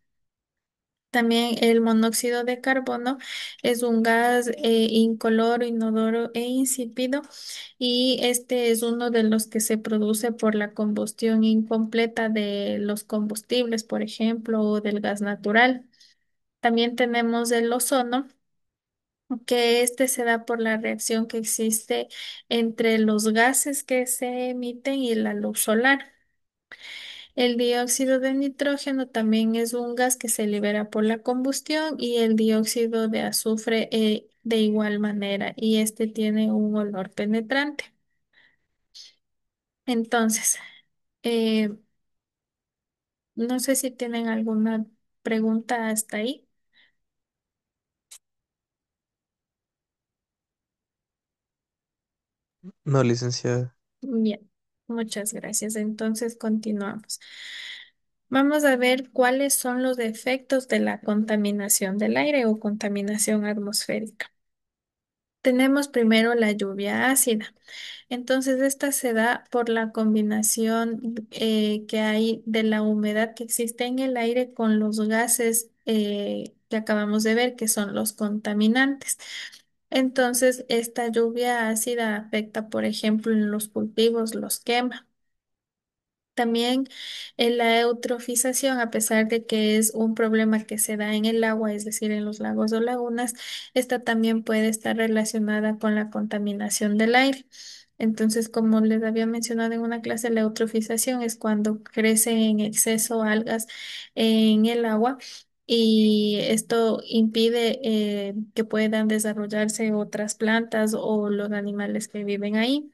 También el monóxido de carbono es un gas incoloro, inodoro e insípido y este es uno de los que se produce por la combustión incompleta de los combustibles, por ejemplo, o del gas natural. También tenemos el ozono, que este se da por la reacción que existe entre los gases que se emiten y la luz solar. El dióxido de nitrógeno también es un gas que se libera por la combustión y el dióxido de azufre de igual manera y este tiene un olor penetrante. Entonces, eh, no sé si tienen alguna pregunta hasta ahí. No, licenciada. Bien. Muchas gracias. Entonces, continuamos. Vamos a ver cuáles son los efectos de la contaminación del aire o contaminación atmosférica. Tenemos primero la lluvia ácida. Entonces, esta se da por la combinación que hay de la humedad que existe en el aire con los gases que acabamos de ver, que son los contaminantes. Entonces, esta lluvia ácida afecta, por ejemplo, en los cultivos, los quema. También en la eutrofización, a pesar de que es un problema que se da en el agua, es decir, en los lagos o lagunas, esta también puede estar relacionada con la contaminación del aire. Entonces, como les había mencionado en una clase, la eutrofización es cuando crecen en exceso algas en el agua y esto impide que puedan desarrollarse otras plantas o los animales que viven ahí.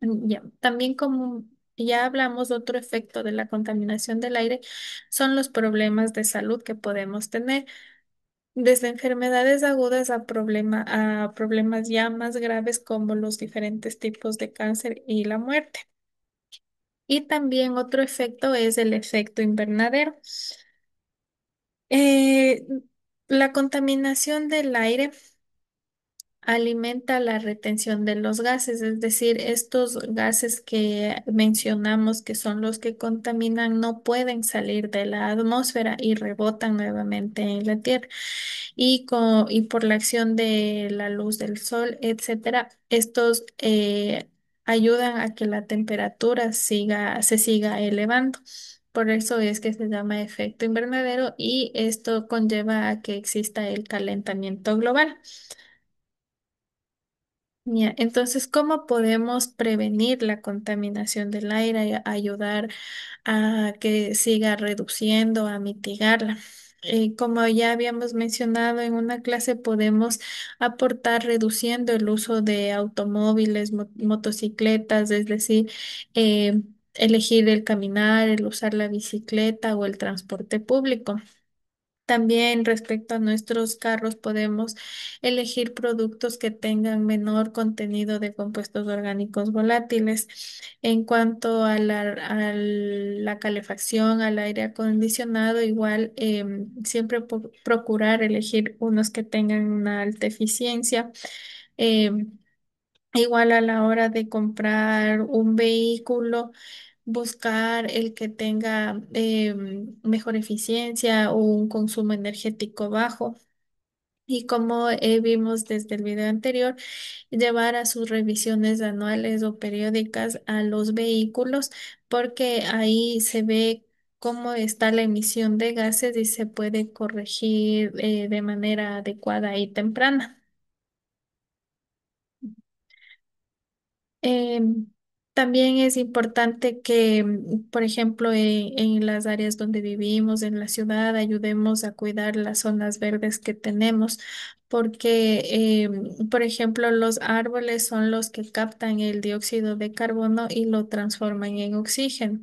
Ya, también como ya hablamos, otro efecto de la contaminación del aire son los problemas de salud que podemos tener, desde enfermedades agudas a problemas ya más graves como los diferentes tipos de cáncer y la muerte. Y también otro efecto es el efecto invernadero. Eh, la contaminación del aire alimenta la retención de los gases, es decir, estos gases que mencionamos que son los que contaminan no pueden salir de la atmósfera y rebotan nuevamente en la Tierra. Y por la acción de la luz del sol, etcétera, estos ayudan a que la temperatura se siga elevando. Por eso es que se llama efecto invernadero y esto conlleva a que exista el calentamiento global. Ya, entonces, ¿cómo podemos prevenir la contaminación del aire y ayudar a que siga reduciendo, a mitigarla? Como ya habíamos mencionado en una clase, podemos aportar reduciendo el uso de automóviles, motocicletas, es decir, eh, elegir el caminar, el usar la bicicleta o el transporte público. También respecto a nuestros carros, podemos elegir productos que tengan menor contenido de compuestos orgánicos volátiles. En cuanto a la calefacción, al aire acondicionado, igual siempre procurar elegir unos que tengan una alta eficiencia. Em, Igual a la hora de comprar un vehículo, buscar el que tenga mejor eficiencia o un consumo energético bajo. Y como vimos desde el video anterior, llevar a sus revisiones anuales o periódicas a los vehículos, porque ahí se ve cómo está la emisión de gases y se puede corregir de manera adecuada y temprana. Em, También es importante que, por ejemplo, en las áreas donde vivimos, en la ciudad, ayudemos a cuidar las zonas verdes que tenemos, porque, por ejemplo, los árboles son los que captan el dióxido de carbono y lo transforman en oxígeno.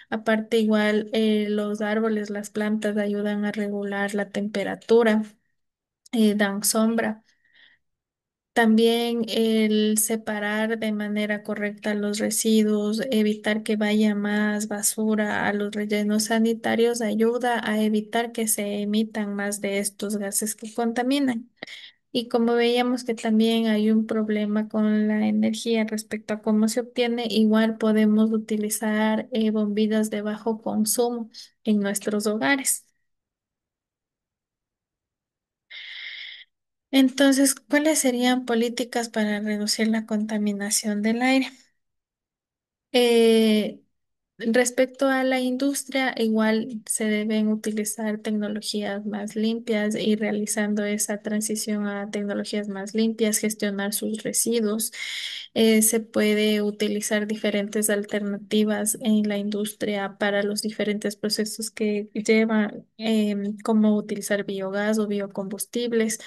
Aparte, igual, los árboles, las plantas ayudan a regular la temperatura, dan sombra. También el separar de manera correcta los residuos, evitar que vaya más basura a los rellenos sanitarios, ayuda a evitar que se emitan más de estos gases que contaminan. Y como veíamos que también hay un problema con la energía respecto a cómo se obtiene, igual podemos utilizar bombillas de bajo consumo en nuestros hogares. Entonces, ¿cuáles serían políticas para reducir la contaminación del aire? Eh, Respecto a la industria, igual se deben utilizar tecnologías más limpias y realizando esa transición a tecnologías más limpias, gestionar sus residuos. Se puede utilizar diferentes alternativas en la industria para los diferentes procesos que llevan, como utilizar biogás o biocombustibles.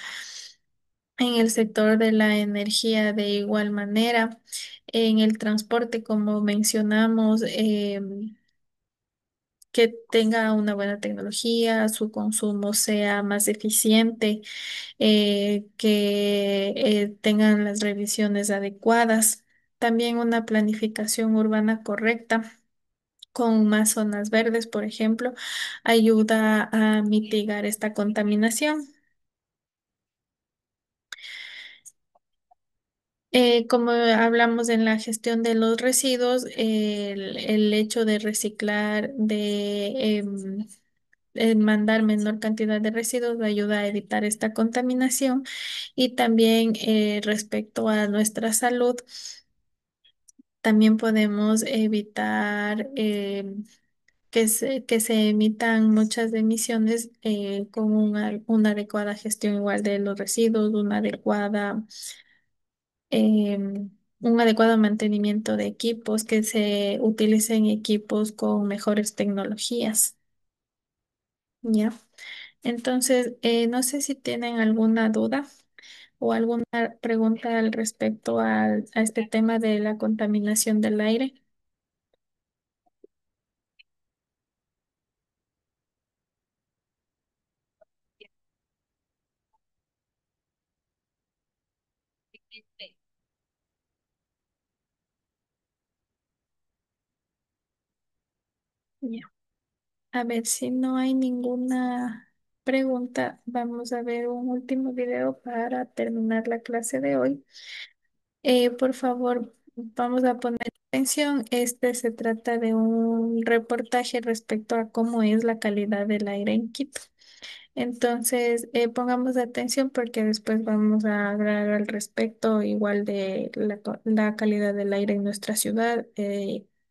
En el sector de la energía, de igual manera, en el transporte, como mencionamos, que tenga una buena tecnología, su consumo sea más eficiente, que tengan las revisiones adecuadas. También una planificación urbana correcta con más zonas verdes, por ejemplo, ayuda a mitigar esta contaminación. Como hablamos en la gestión de los residuos, el hecho de reciclar, mandar menor cantidad de residuos ayuda a evitar esta contaminación y también respecto a nuestra salud, también podemos evitar que se emitan muchas emisiones con una adecuada gestión igual de los residuos, un adecuado mantenimiento de equipos, que se utilicen equipos con mejores tecnologías. ¿Ya? Entonces, no sé si tienen alguna duda o alguna pregunta al respecto a este tema de la contaminación del aire. Ya. A ver si no hay ninguna pregunta, vamos a ver un último video para terminar la clase de hoy. Por favor, vamos a poner atención. Este se trata de un reportaje respecto a cómo es la calidad del aire en Quito. Entonces, pongamos atención porque después vamos a hablar al respecto igual de la calidad del aire en nuestra ciudad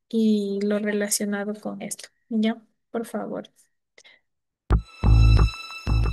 y lo relacionado con esto. ¿Ya? Por favor.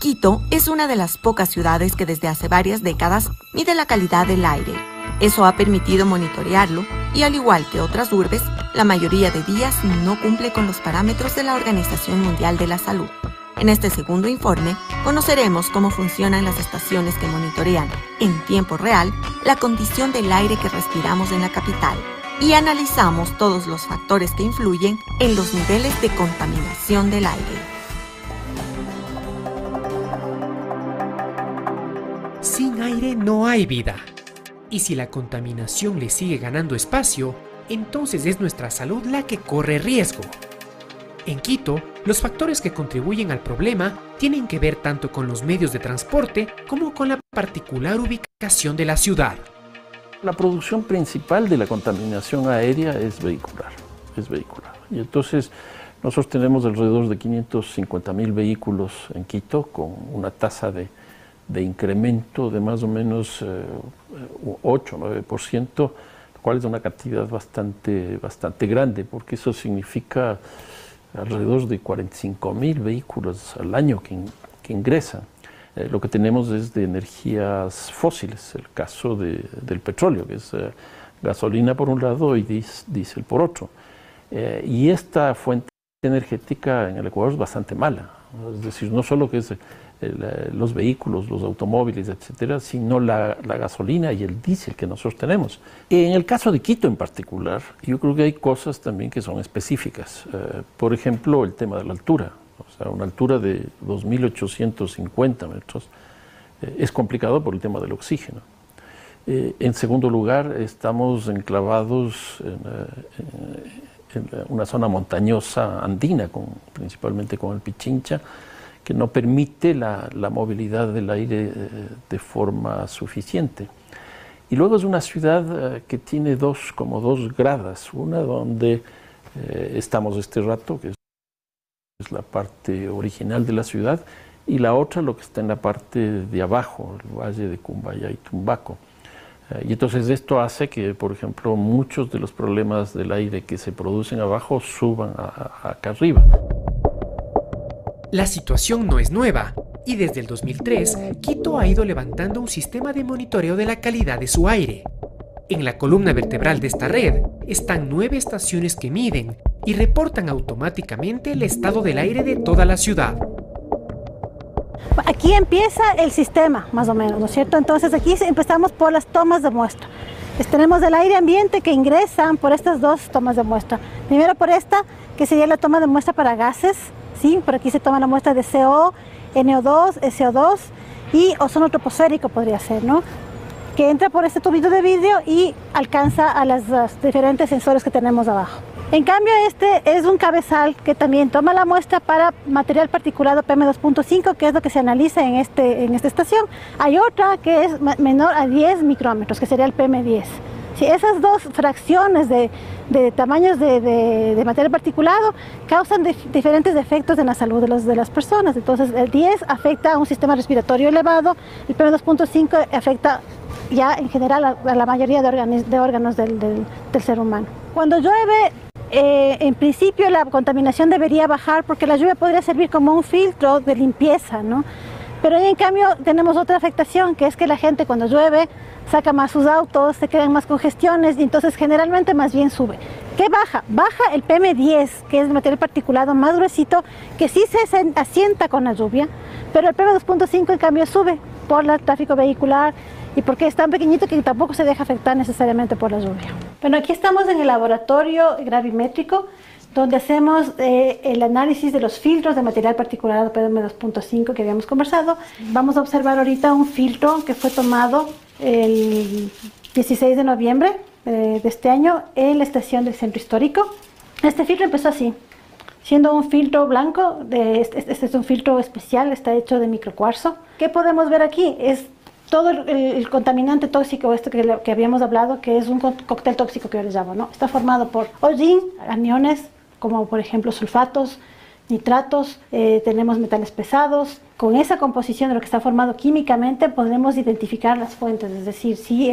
Quito es una de las pocas ciudades que desde hace varias décadas mide la calidad del aire. Eso ha permitido monitorearlo y, al igual que otras urbes, la mayoría de días no cumple con los parámetros de la Organización Mundial de la Salud. En este segundo informe, conoceremos cómo funcionan las estaciones que monitorean en tiempo real la condición del aire que respiramos en la capital y analizamos todos los factores que influyen en los niveles de contaminación del aire. Sin aire no hay vida. Y si la contaminación le sigue ganando espacio, entonces es nuestra salud la que corre riesgo. En Quito, los factores que contribuyen al problema tienen que ver tanto con los medios de transporte como con la particular ubicación de la ciudad. La producción principal de la contaminación aérea es vehicular. Y entonces nosotros tenemos alrededor de 550.000 vehículos en Quito con una tasa de incremento de más o menos 8-9%, lo cual es una cantidad bastante grande, porque eso significa alrededor de 45.000 vehículos al año que ingresan. Lo que tenemos es de energías fósiles, el caso del petróleo, que es gasolina por un lado y diésel por otro. Y esta fuente energética en el Ecuador es bastante mala, es decir, no solo que es los vehículos, los automóviles, etcétera, sino la gasolina y el diésel que nosotros tenemos. En el caso de Quito en particular, yo creo que hay cosas también que son específicas. Por ejemplo, el tema de la altura. O sea, una altura de 2.850 metros es complicado por el tema del oxígeno. En segundo lugar, estamos enclavados en una zona montañosa andina, principalmente con el Pichincha, que no permite la movilidad del aire de forma suficiente. Y luego es una ciudad que tiene como dos gradas, una donde estamos este rato, que es la parte original de la ciudad, y la otra lo que está en la parte de abajo, el valle de Cumbaya y Tumbaco. Y entonces esto hace que, por ejemplo, muchos de los problemas del aire que se producen abajo suban acá arriba. La situación no es nueva y desde el 2003 Quito ha ido levantando un sistema de monitoreo de la calidad de su aire. En la columna vertebral de esta red están 9 estaciones que miden y reportan automáticamente el estado del aire de toda la ciudad. Aquí empieza el sistema, más o menos, ¿no es cierto? Entonces aquí empezamos por las tomas de muestra. Tenemos el aire ambiente que ingresan por estas 2 tomas de muestra. Primero por esta, que sería la toma de muestra para gases. Sí, por aquí se toma la muestra de CO, NO2, SO2 y ozono troposférico podría ser, ¿no? que entra por este tubito de vidrio y alcanza a los diferentes sensores que tenemos abajo. En cambio, este es un cabezal que también toma la muestra para material particulado PM2.5, que es lo que se analiza en esta estación. Hay otra que es menor a 10 micrómetros, que sería el PM10. Sí, esas dos fracciones de tamaños de material particulado causan diferentes efectos en la salud de las personas. Entonces, el 10 afecta a un sistema respiratorio elevado, el PM2.5 afecta ya en general a la mayoría de órganos del ser humano. Cuando llueve, en principio la contaminación debería bajar porque la lluvia podría servir como un filtro de limpieza, ¿no? Pero en cambio tenemos otra afectación, que es que la gente cuando llueve saca más sus autos, se crean más congestiones y entonces generalmente más bien sube. ¿Qué baja? Baja el PM10, que es el material particulado más gruesito, que sí se asienta con la lluvia, pero el PM2.5 en cambio sube por el tráfico vehicular y porque es tan pequeñito que tampoco se deja afectar necesariamente por la lluvia. Bueno, aquí estamos en el laboratorio gravimétrico, donde hacemos el análisis de los filtros de material particulado PM2.5 que habíamos conversado. Vamos a observar ahorita un filtro que fue tomado el 16 de noviembre de este año en la estación del centro histórico. Este filtro empezó así, siendo un filtro blanco, este es un filtro especial, está hecho de microcuarzo. ¿Qué podemos ver aquí? Es todo el contaminante tóxico que habíamos hablado, que es un cóctel tóxico que yo les llamo, ¿no? Está formado por hollín, aniones, como por ejemplo sulfatos, nitratos, tenemos metales pesados. Con esa composición de lo que está formado químicamente podemos identificar las fuentes, es decir, si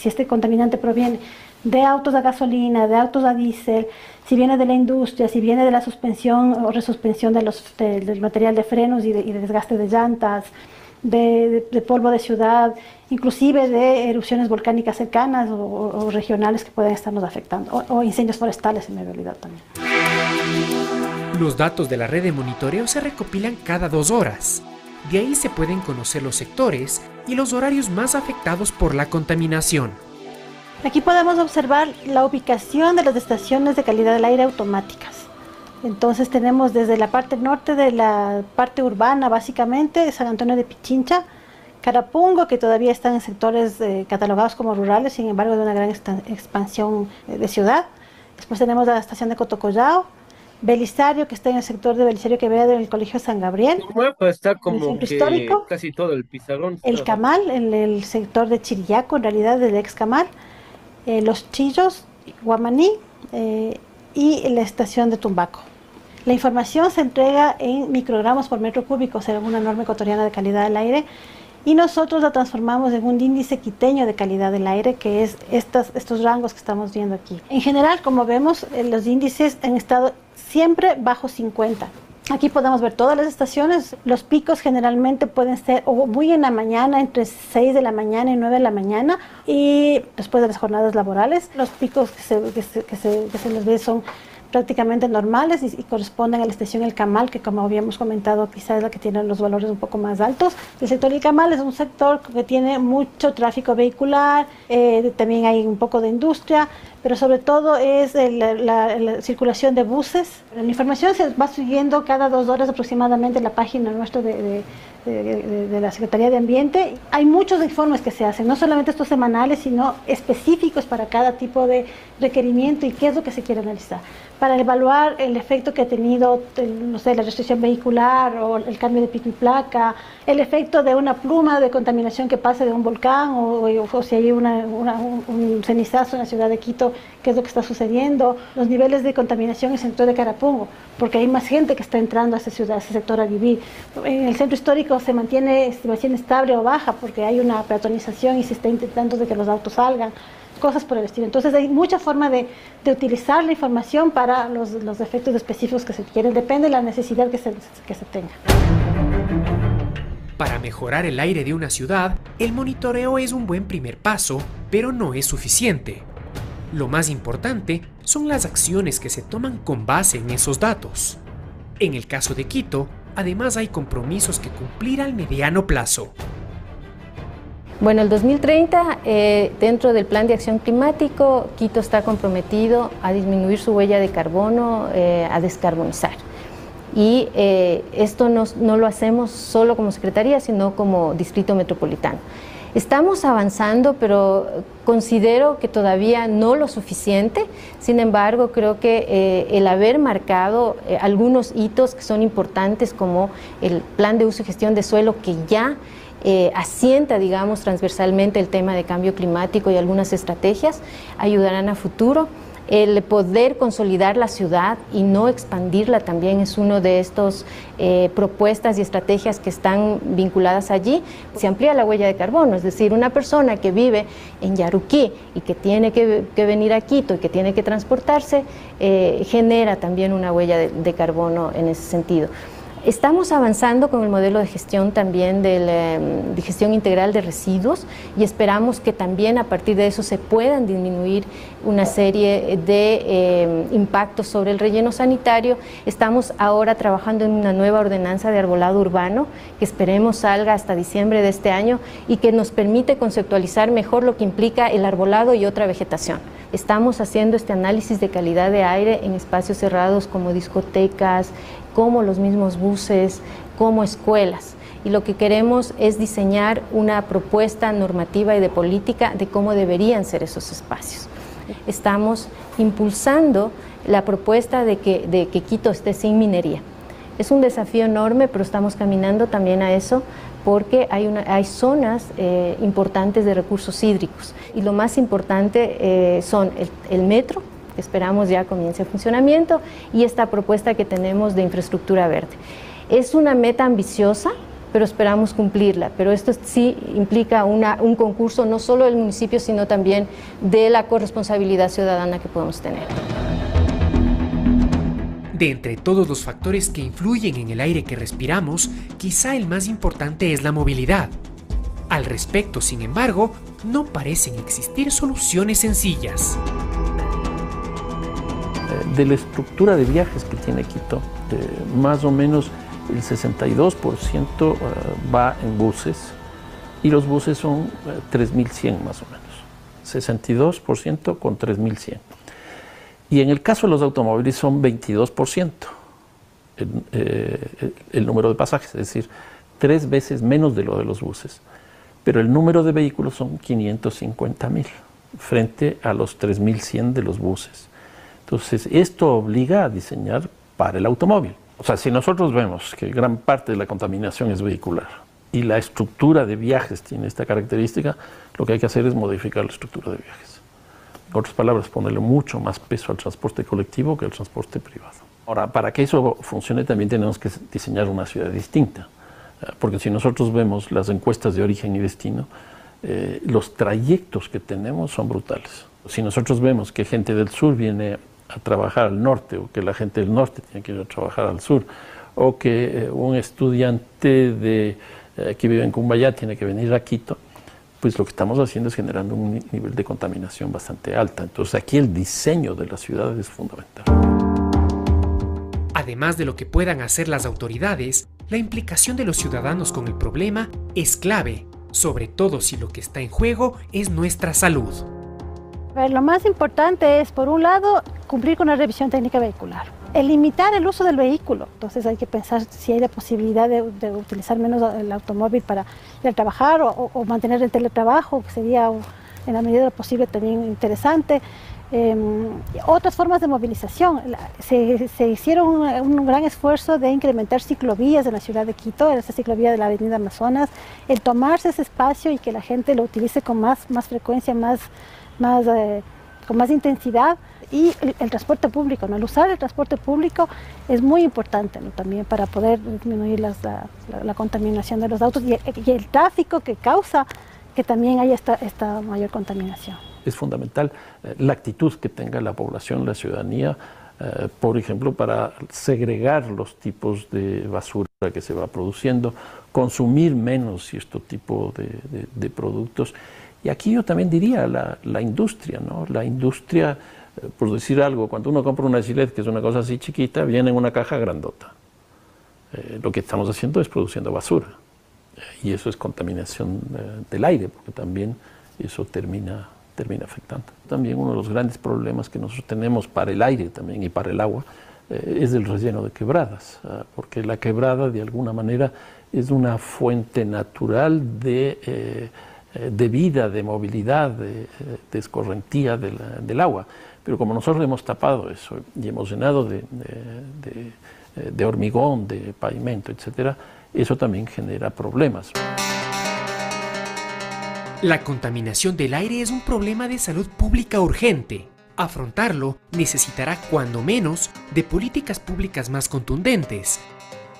este contaminante proviene de autos a gasolina, de autos a diésel, si viene de la industria, si viene de la suspensión o resuspensión del material de frenos y de desgaste de llantas, de polvo de ciudad, inclusive de erupciones volcánicas cercanas o regionales que pueden estarnos afectando, o incendios forestales en realidad también. Los datos de la red de monitoreo se recopilan cada 2 horas. De ahí se pueden conocer los sectores y los horarios más afectados por la contaminación. Aquí podemos observar la ubicación de las estaciones de calidad del aire automáticas. Entonces tenemos desde la parte norte de la parte urbana, básicamente, San Antonio de Pichincha, Carapungo, que todavía están en sectores catalogados como rurales, sin embargo de una gran expansión de ciudad. Después tenemos la estación de Cotocollao, Belisario, que está en el sector de Belisario Quevedo, en el Colegio San Gabriel. Está como el centro que histórico, casi todo el pizarrón. El Camal, en el sector de Chirillaco, en realidad del ex Camal, Los Chillos, Guamaní y la estación de Tumbaco. La información se entrega en microgramos por metro cúbico, según una norma ecuatoriana de calidad del aire, y nosotros la transformamos en un índice quiteño de calidad del aire, que es estos rangos que estamos viendo aquí. En general, como vemos, los índices han estado siempre bajo 50. Aquí podemos ver todas las estaciones. Los picos generalmente pueden ser o muy en la mañana, entre 6 de la mañana y 9 de la mañana, y después de las jornadas laborales. Los picos que se les ve son prácticamente normales y corresponden a la estación El Camal, que como habíamos comentado quizás es la que tiene los valores un poco más altos. El sector El Camal es un sector que tiene mucho tráfico vehicular, también hay un poco de industria, pero sobre todo es la circulación de buses. La información se va siguiendo cada 2 horas aproximadamente en la página nuestra de la Secretaría de Ambiente. Hay muchos informes que se hacen, no solamente estos semanales, sino específicos para cada tipo de requerimiento y qué es lo que se quiere analizar, para evaluar el efecto que ha tenido, no sé, la restricción vehicular o el cambio de pico y placa, el efecto de una pluma de contaminación que pase de un volcán o si hay un cenizazo en la ciudad de Quito, qué es lo que está sucediendo, los niveles de contaminación en el sector de Carapungo, porque hay más gente que está entrando a esa ciudad, a ese sector a vivir. En el centro histórico se mantiene estimación estable o baja porque hay una peatonización y se está intentando de que los autos salgan, cosas por el estilo. Entonces hay mucha forma de utilizar la información para los efectos específicos que se quieren, depende de la necesidad que se tenga. Para mejorar el aire de una ciudad, el monitoreo es un buen primer paso, pero no es suficiente. Lo más importante son las acciones que se toman con base en esos datos. En el caso de Quito, además hay compromisos que cumplir al mediano plazo. Bueno, el 2030, dentro del Plan de Acción Climático, Quito está comprometido a disminuir su huella de carbono, a descarbonizar. Y esto no lo hacemos solo como Secretaría, sino como Distrito Metropolitano. Estamos avanzando, pero considero que todavía no lo suficiente. Sin embargo, creo que el haber marcado algunos hitos que son importantes, como el plan de uso y gestión de suelo, que ya asienta, digamos, transversalmente el tema de cambio climático y algunas estrategias, ayudarán a futuro. El poder consolidar la ciudad y no expandirla también es uno de estos propuestas y estrategias que están vinculadas allí. Se amplía la huella de carbono, es decir, una persona que vive en Yaruquí y que tiene que venir a Quito y que tiene que transportarse, genera también una huella de carbono en ese sentido. Estamos avanzando con el modelo de gestión también de gestión integral de residuos, y esperamos que también a partir de eso se puedan disminuir una serie de impactos sobre el relleno sanitario. Estamos ahora trabajando en una nueva ordenanza de arbolado urbano que esperemos salga hasta diciembre de este año y que nos permite conceptualizar mejor lo que implica el arbolado y otra vegetación. Estamos haciendo este análisis de calidad de aire en espacios cerrados como discotecas, como los mismos buses, como escuelas. Y lo que queremos es diseñar una propuesta normativa y de política de cómo deberían ser esos espacios. Estamos impulsando la propuesta de que Quito esté sin minería. Es un desafío enorme, pero estamos caminando también a eso, porque hay zonas importantes de recursos hídricos. Y lo más importante son el metro, que esperamos ya comience el funcionamiento, y esta propuesta que tenemos de infraestructura verde. Es una meta ambiciosa, pero esperamos cumplirla. Pero esto sí implica un concurso no solo del municipio, sino también de la corresponsabilidad ciudadana que podemos tener. De entre todos los factores que influyen en el aire que respiramos, quizá el más importante es la movilidad. Al respecto, sin embargo, no parecen existir soluciones sencillas. De la estructura de viajes que tiene Quito, más o menos el 62% va en buses, y los buses son 3.100 más o menos, 62% con 3.100. Y en el caso de los automóviles son 22% el número de pasajes, es decir, 3 veces menos de lo de los buses. Pero el número de vehículos son 550.000 frente a los 3.100 de los buses. Entonces, esto obliga a diseñar para el automóvil. O sea, si nosotros vemos que gran parte de la contaminación es vehicular y la estructura de viajes tiene esta característica, lo que hay que hacer es modificar la estructura de viajes. En otras palabras, ponerle mucho más peso al transporte colectivo que al transporte privado. Ahora, para que eso funcione también tenemos que diseñar una ciudad distinta, porque si nosotros vemos las encuestas de origen y destino, los trayectos que tenemos son brutales. Si nosotros vemos que gente del sur viene a trabajar al norte, o que la gente del norte tiene que ir a trabajar al sur, o que un estudiante que vive en Cumbayá tiene que venir a Quito, pues lo que estamos haciendo es generando un nivel de contaminación bastante alta. Entonces aquí el diseño de las ciudades es fundamental. Además de lo que puedan hacer las autoridades, la implicación de los ciudadanos con el problema es clave, sobre todo si lo que está en juego es nuestra salud. Lo más importante es, por un lado, cumplir con la revisión técnica vehicular. Limitar el uso del vehículo. Entonces hay que pensar si hay la posibilidad de utilizar menos el automóvil para ir a trabajar o mantener el teletrabajo, que sería en la medida de lo posible también interesante. Otras formas de movilización. Se hicieron un gran esfuerzo de incrementar ciclovías en la ciudad de Quito, esa ciclovía de la avenida Amazonas, el tomarse ese espacio y que la gente lo utilice con más frecuencia, con más intensidad. Y el transporte público, ¿no? El usar el transporte público es muy importante, ¿no? También para poder disminuir la contaminación de los autos y el tráfico que causa que también haya esta mayor contaminación. Es fundamental la actitud que tenga la población, la ciudadanía, por ejemplo, para segregar los tipos de basura que se va produciendo, consumir menos cierto tipo de productos. Y aquí yo también diría la industria, ¿no? La industria, por decir algo, cuando uno compra una Gillette, que es una cosa así chiquita, viene en una caja grandota. Lo que estamos haciendo es produciendo basura. Y eso es contaminación del aire, porque también eso termina afectando. También uno de los grandes problemas que nosotros tenemos para el aire también y para el agua es el relleno de quebradas, porque la quebrada de alguna manera es una fuente natural de de vida, de movilidad, de escorrentía del agua. Pero como nosotros hemos tapado eso y hemos llenado de hormigón, de pavimento, etcétera, eso también genera problemas. La contaminación del aire es un problema de salud pública urgente. Afrontarlo necesitará, cuando menos, de políticas públicas más contundentes,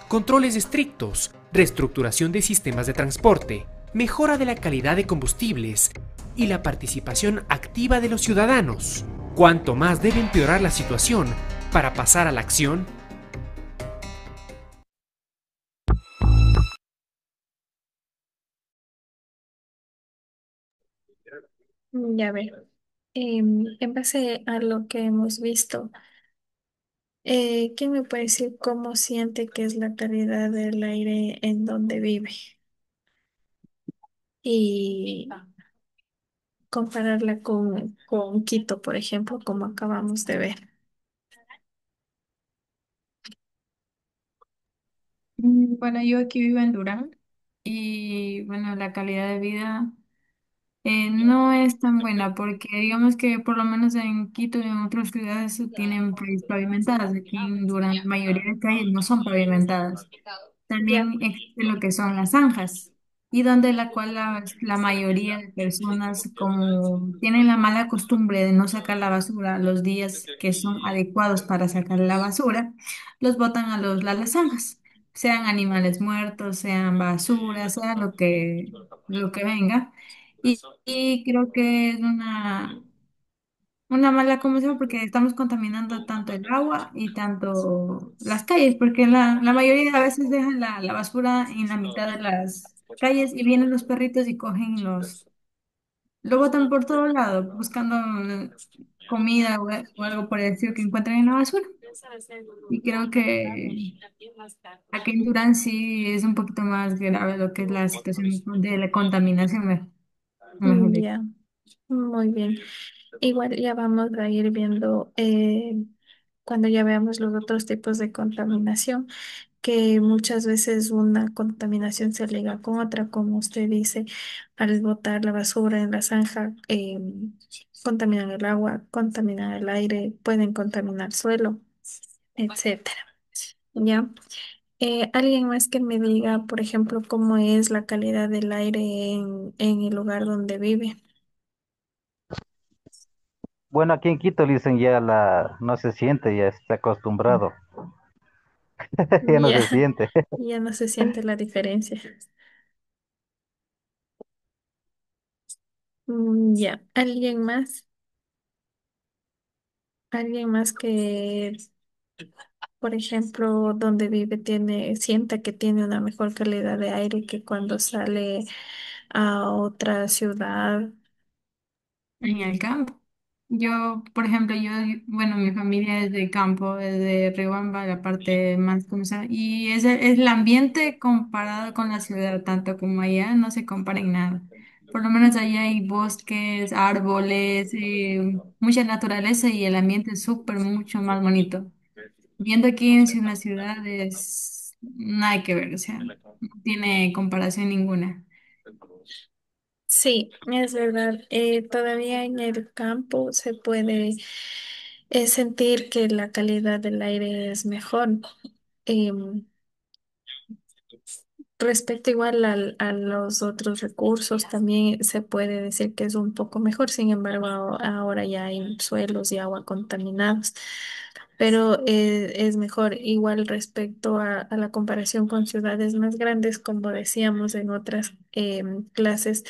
controles estrictos, reestructuración de sistemas de transporte, mejora de la calidad de combustibles y la participación activa de los ciudadanos. ¿Cuánto más debe empeorar la situación para pasar a la acción? Ya ver, en base a lo que hemos visto, ¿quién me puede decir cómo siente que es la calidad del aire en donde vive? Y compararla con Quito, por ejemplo, como acabamos de ver. Bueno, yo aquí vivo en Durán y bueno, la calidad de vida no es tan buena porque digamos que por lo menos en Quito y en otras ciudades tienen calles pavimentadas. Aquí en Durán la mayoría de calles no son pavimentadas. Ya. También existe lo que son las zanjas, y donde la cual la mayoría de personas como tienen la mala costumbre de no sacar la basura los días que son adecuados para sacar la basura, los botan a las zanjas, sean animales muertos, sean basura, sea lo que venga. Y creo que es una mala conversación porque estamos contaminando tanto el agua y tanto las calles, porque la mayoría de veces dejan la basura en la mitad de las calles y vienen los perritos y cogen lo botan por todo lado buscando comida o algo por el estilo que encuentran en la basura. Y creo que aquí en Durán sí es un poquito más grave lo que es la situación de la contaminación, mejor dicho. Ya, muy bien. Igual ya vamos a ir viendo cuando ya veamos los otros tipos de contaminación, que muchas veces una contaminación se liga con otra, como usted dice, al botar la basura en la zanja, contaminan el agua, contaminan el aire, pueden contaminar suelo, etcétera. ¿Ya? Alguien más que me diga, por ejemplo, cómo es la calidad del aire en el lugar donde vive. Bueno, aquí en Quito le dicen ya no se siente, ya está acostumbrado. Ya no Ya, se siente. ya no se siente la diferencia. Ya, alguien más que, por ejemplo, donde vive sienta que tiene una mejor calidad de aire que cuando sale a otra ciudad. En el campo. Yo, por ejemplo, bueno, mi familia es de campo, es de Riobamba, la parte más como sea, y es el ambiente comparado con la ciudad, tanto como allá, no se compara en nada. Por lo menos allá hay bosques, árboles, mucha naturaleza y el ambiente es súper, mucho más bonito. Viendo aquí en la ciudad es nada que ver, o sea, no tiene comparación ninguna. Sí, es verdad. Todavía en el campo se puede sentir que la calidad del aire es mejor. Em, Respecto igual a los otros recursos, también se puede decir que es un poco mejor. Sin embargo, ahora ya hay suelos y agua contaminados, pero es mejor. Igual respecto a la comparación con ciudades más grandes, como decíamos en otras clases.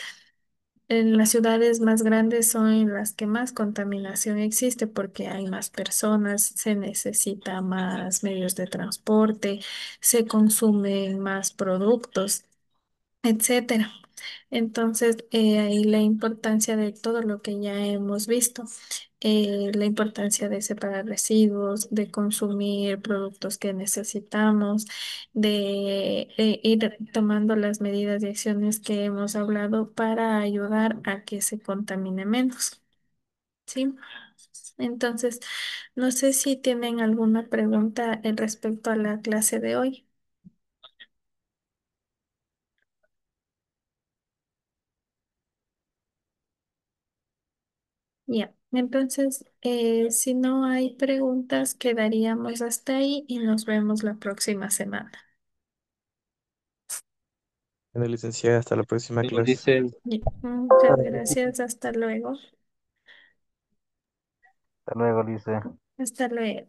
En las ciudades más grandes son en las que más contaminación existe porque hay más personas, se necesita más medios de transporte, se consumen más productos, etcétera. Entonces, ahí la importancia de todo lo que ya hemos visto, la importancia de separar residuos, de consumir productos que necesitamos, de ir tomando las medidas y acciones que hemos hablado para ayudar a que se contamine menos. ¿Sí? Entonces, no sé si tienen alguna pregunta respecto a la clase de hoy. Ya, entonces, si no hay preguntas, quedaríamos hasta ahí y nos vemos la próxima semana. Bueno, licenciada, hasta la próxima Luego clase. dice, Ya, muchas gracias, hasta luego. Hasta luego, Lice. Hasta luego.